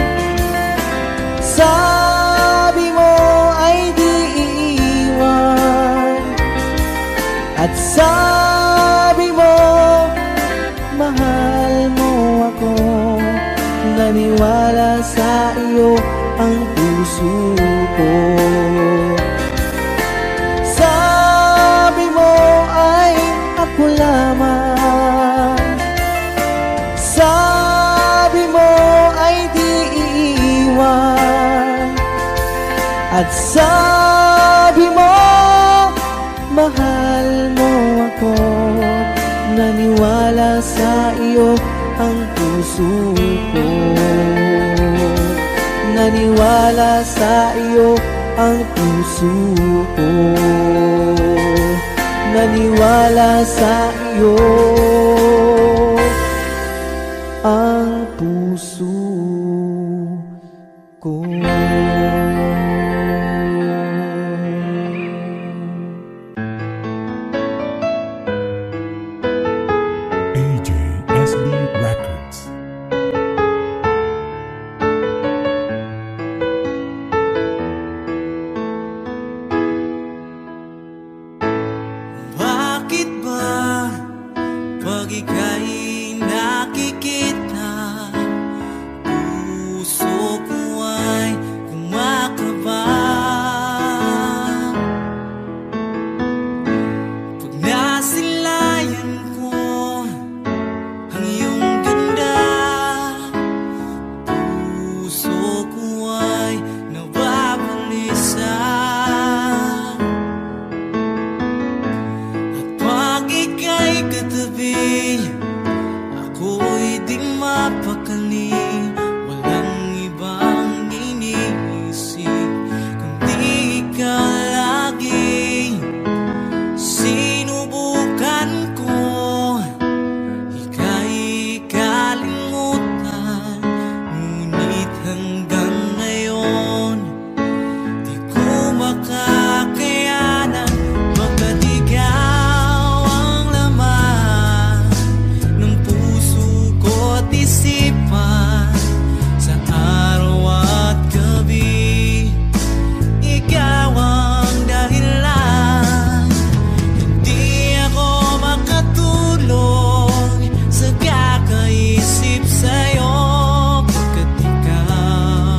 sabi mo ay di iiwan, at sabi mo mahal mo ako. Naniwala sa iyo ang puso ko. Sabi mo ay ako lamang, sabi mo ay di iiwan, at sabi mo mahal mo ako. Naniwala sa iyo ang puso ko. Naniwala sa iyo ang puso ko. Naniwala sa iyo ang puso ko. AJSB Records. Bakit ba pag ika'y nakikita, puso ko ay kumakaba? Pag nasilayan ko ang iyong ganda, puso ko ay nababalisa. Pag ika'y katabi, ako'y di mapakali. Walang ibang iniisip kundi ikaw lagi. Sinubukan ko ika'y kalimutan, ngunit hanggang ngayon di ko makakayanan. Baga't ikaw ang laman ng puso ko't isipan, sa araw at gabi ikaw ang dahilan. Hindi ako makatulog sa kakaisip sa'yo, pagkat ikaw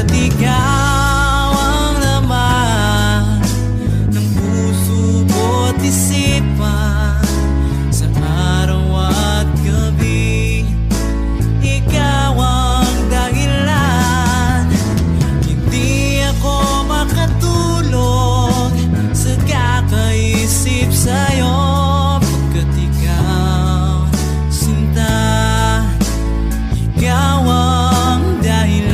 Pagkat ikaw ang laman ng puso ko't isipan, sa araw at gabi ikaw ang dahilan. Hindi ako makatulog sa kakaisip sa'yo, pagkat ikaw, sinta, ikaw ang dahilan.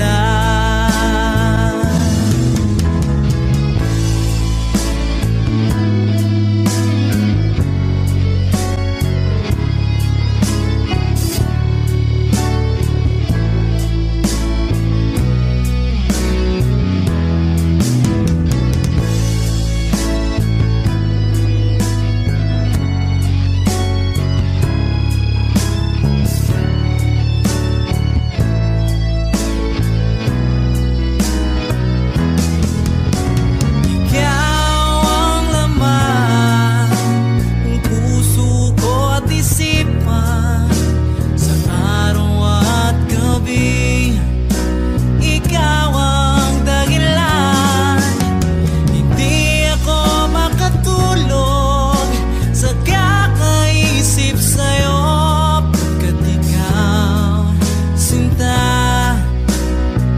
Ikaw ang laman ng puso ko at isipan, sa araw at gabi ikaw ang dahilan. Hindi ako makatulog sa kakaisip sa'yo, pagkat ikaw, sinta,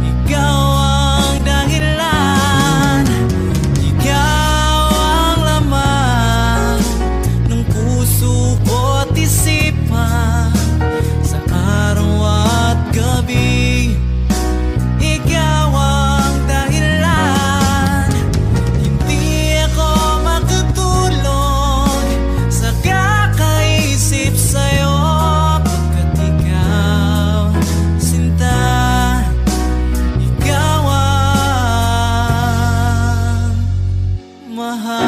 ikaw ang dahilan. Ikaw ang laman ng puso ko at isipan, sa araw at gabi ikaw ang dahilan. Hindi ako makatulog sa kakaisip sa'yo, pagkat ikaw, sinta, ikaw ang mahal.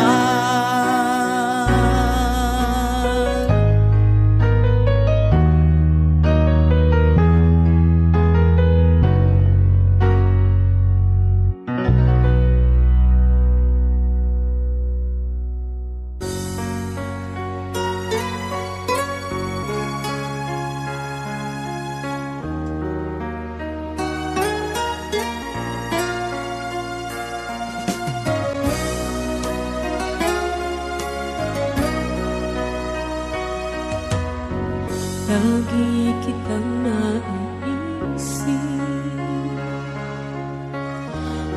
Lagi kitang naiisip,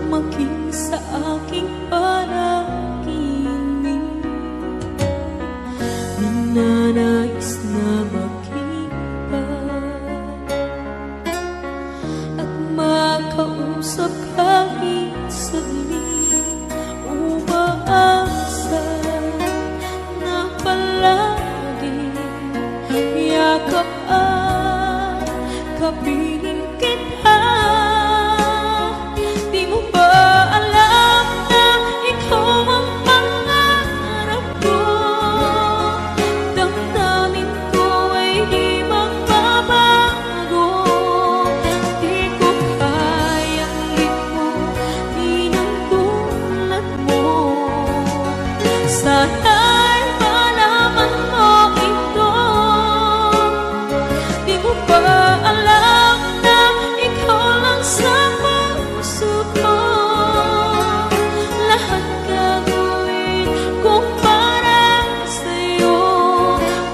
maging sa aking panaginip. Ninanais na makita at makausap kahit saglit. Umaasa na palagi yakap at kapiling kita. Di mo ba alam na ikaw ang pangarap ko? Damdamin ko ay di magbabago. Di ko kayang limutin ang tulad mo. Sana'y malaman mo ito. Di mo ba alam na ikaw lang sa puso ko? Lahat gagawin kong para sa'yo.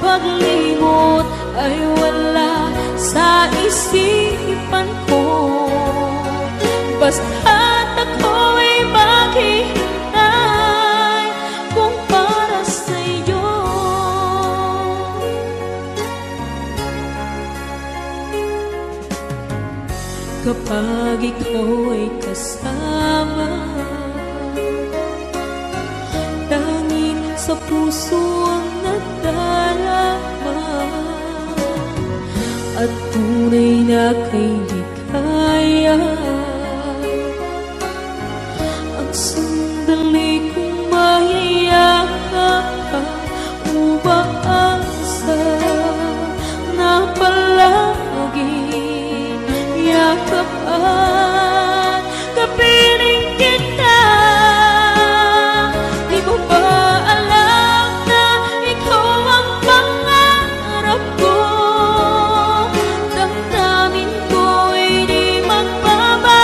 Paglimot ay wala sa isipan ko. Basta't ako'y maghihintay kung para sa'yo. Kapag ikaw ay kasama, tanging sa puso ang nadarama, at tunay na kay likaya. Ang sandali kong mayayakap ka, umaasa na palagi yakap at kapiling kita. Di mo ba alam na ikaw ang pangarap ko? Damdamin ko ay di magbabago.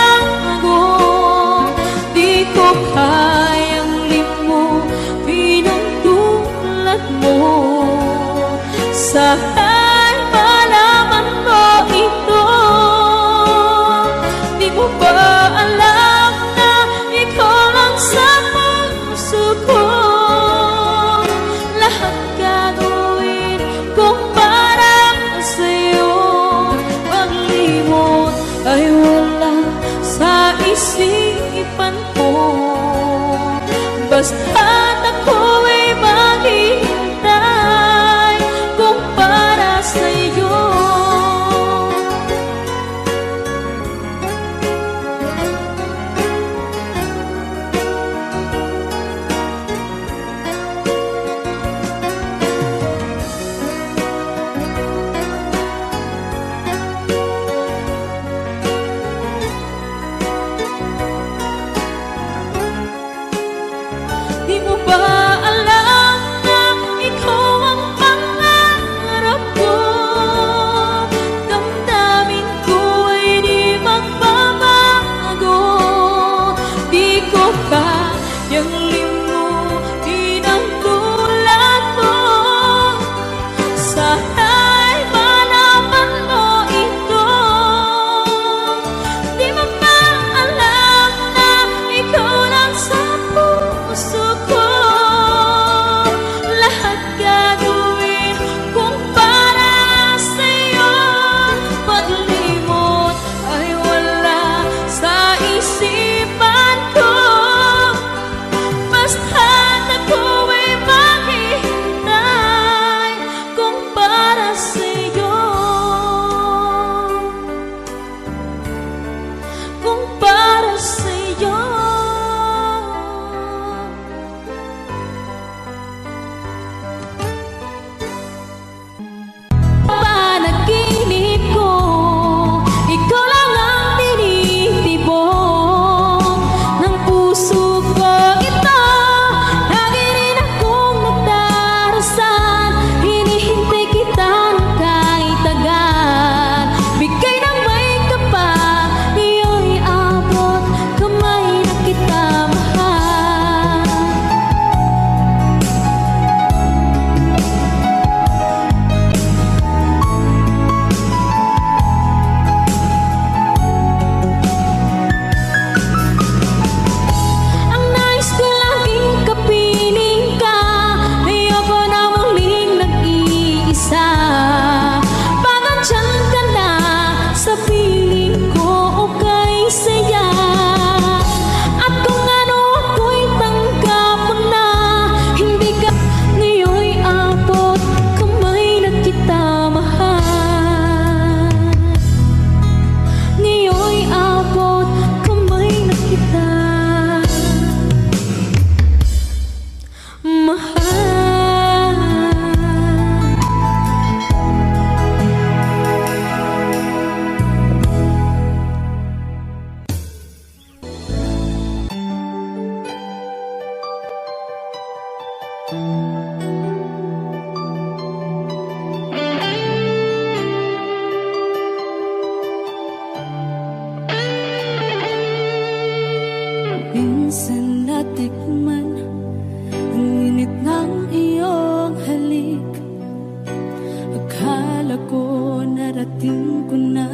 narating ko na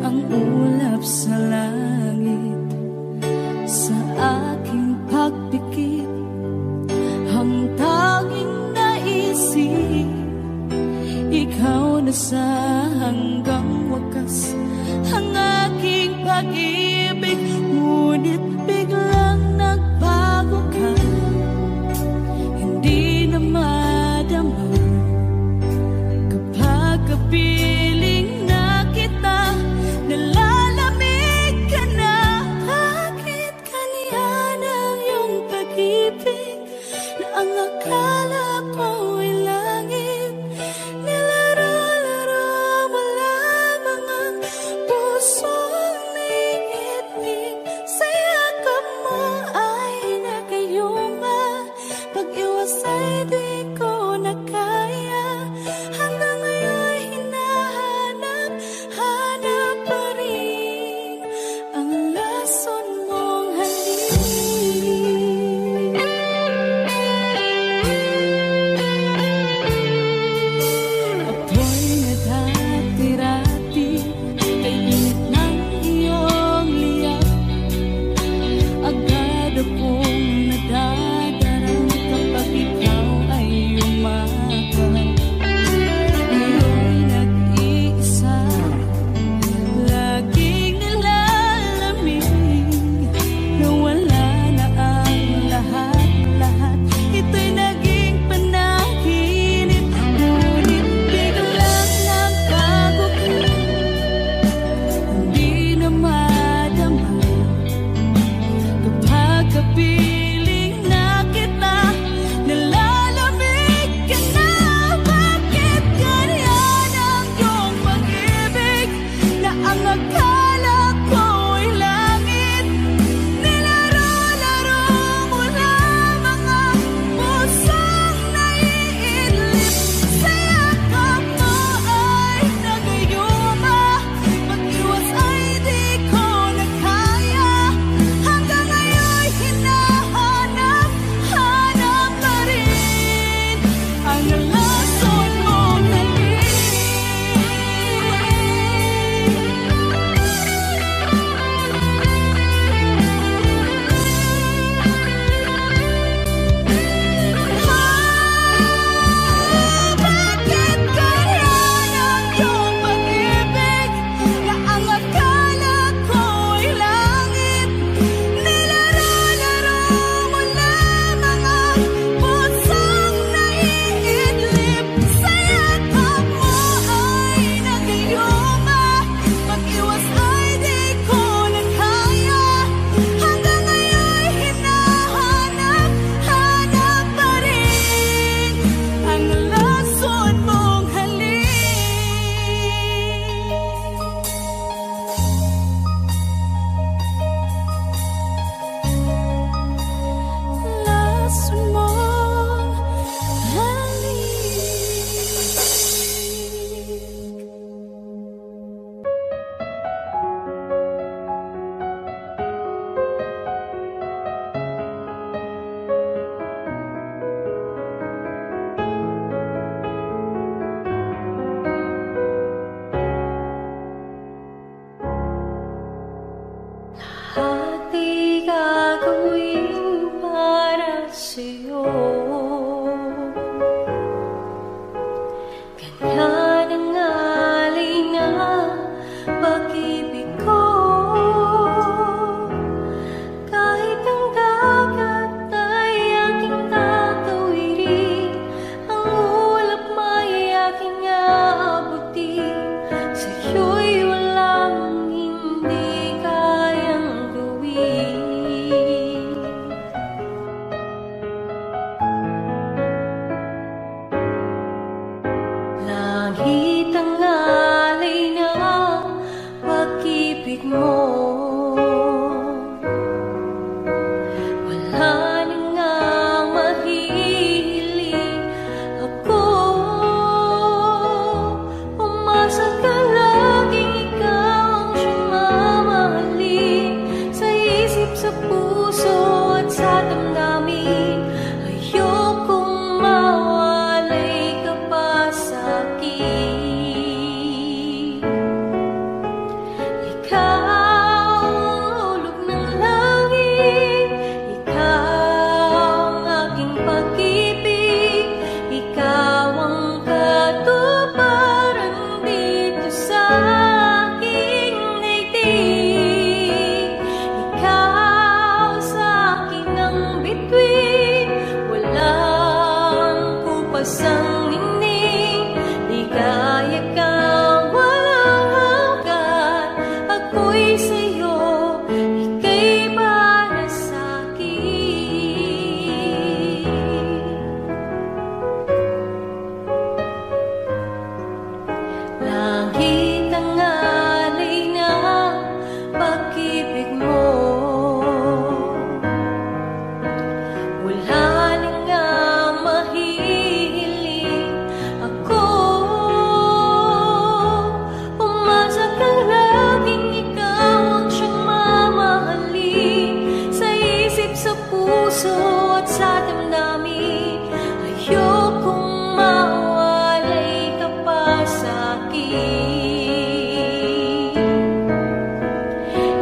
ang ulap sa langit. Sa aking pagpikit, ang tanging naisip, ikaw na sa hanggang wakas ang aking pag-ibig. Ngunit biglang nagbago ka, hindi na madama kapag kapiling na kita, nalalamig ka na. Bakit kaniyan ang iyong pag-ibig na ang akala ko ay langit? Nilaro-laro mo lamang ang pusong may itig. Saya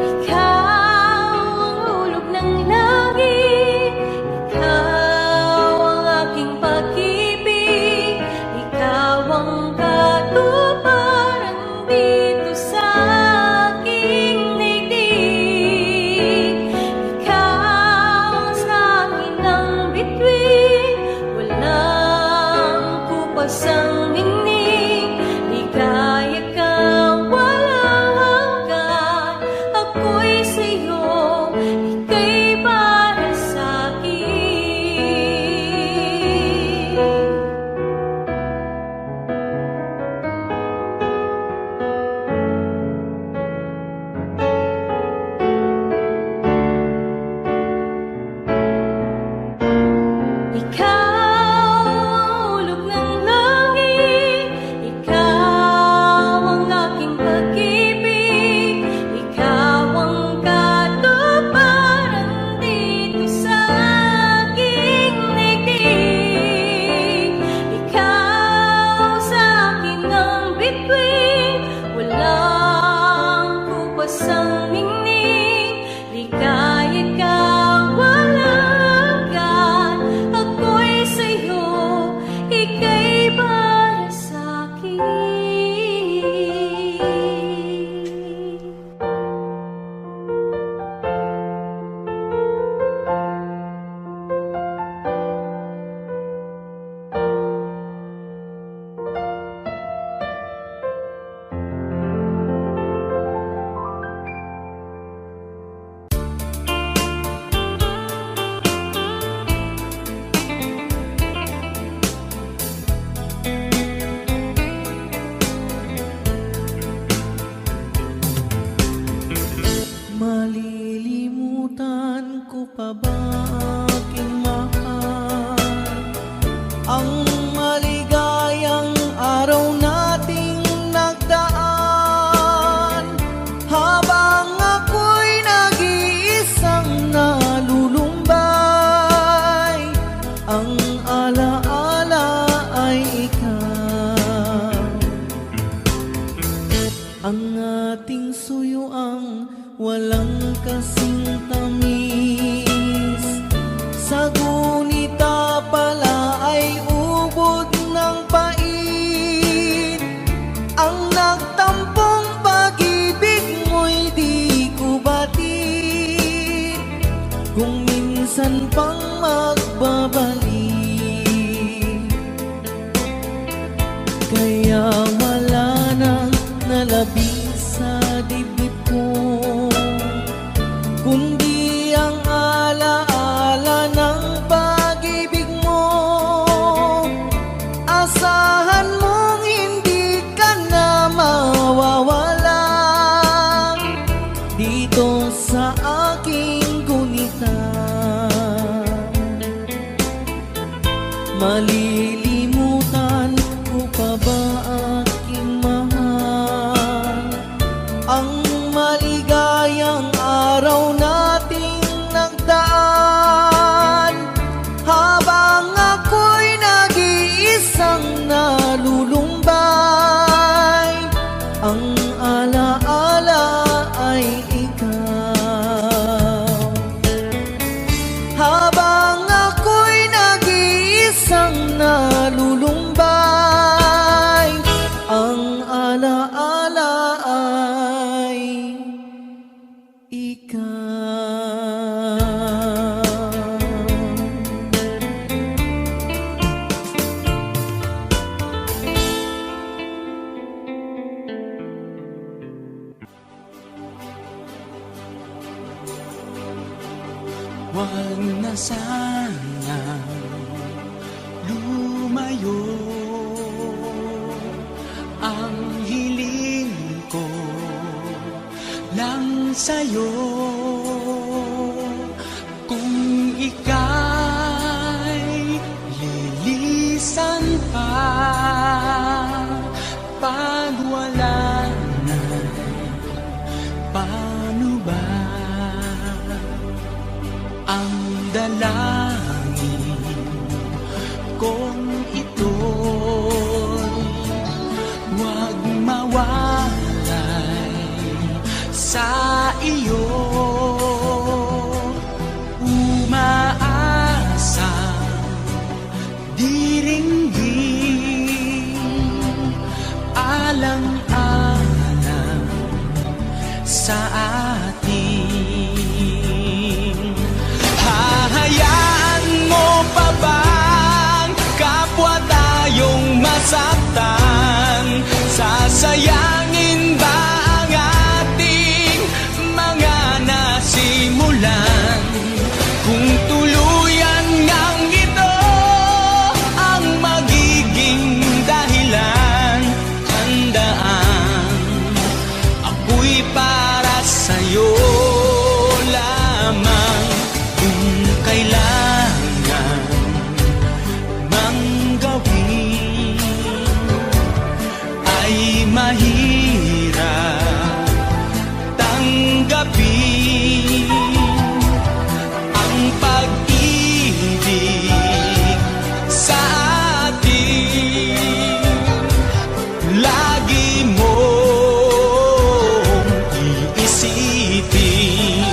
Ikaw ang hulog ng langit, ikaw ang aking pag-ibig, ikaw ang katuparan dito sa aking daigdig. Ikaw sa akin ang bituin, walang kupas ang ningning. Ligaya kang walang hanggan, ako'y sa'yo, ika'y para sa'kin. Ikaw ang hulog ng langit, ikaw ang aking pag-ibig, ikaw ang katuparan dito sa aking daigdig. Ikaw sa akin ang bituin, walang kupas ang ningning. Ligaya kang walang hanggan, ako'y sa'yo, ika'y para sa'kin. Malilimutan ko pa ba aking mahal, ang maligayang araw nating nagdaan, habang ako'y nag-iisang nalulumbay, ang alaala ay ikaw. Ang ating suyuang walang kasing tamis, sa gunita pala ay ubod ng pait. Ang nagtampong pag-ibig mo'y di ko batid, kung minsan pang magbabalik. Kaya wala nang nalabis sa dibdib ko, kundi ang alaala ng pag-ibig mo. Asahan mong hindi ka na mawawala dito sa aking gunita. Malilimutan ko pa ba aking mahal, ang maligayang araw nating nagdaan, habang ako'y nag-iisang nalulumbay, ang alaala ay ikaw. Habang ako'y nag-iisang nalulumbay, ang alaala ay Huwag na sana lumayo, ang hiling ko lang sa'yo. Kung ika'y lilisan pa, pag wala na, paano ba? Ang dalangin kong ito'y huwag mawalay sa iyo. Umaasa, diringgin, alang-alang sa atin. Hahayaan mo pa bang kapwa tayong masaktan? Sasayangin ba ang ating mga nasimulan? Kung tuluyan ngang ito ang magiging dahilan, handaan ako'y para sa'yo lamang. Kung kailangan mang gawin ay mahirap tanggapin ang pag-ibig sa atin. Lagi mong iisipin.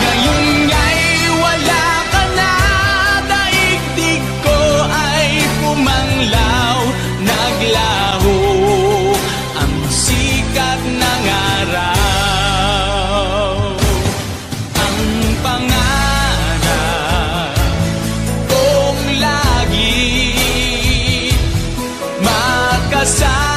Ngayon nga'y wala ka na, daigdig ko ay pumanglaw. Naglaho ang sikat ng araw. Ang pangarap kong lagi makasama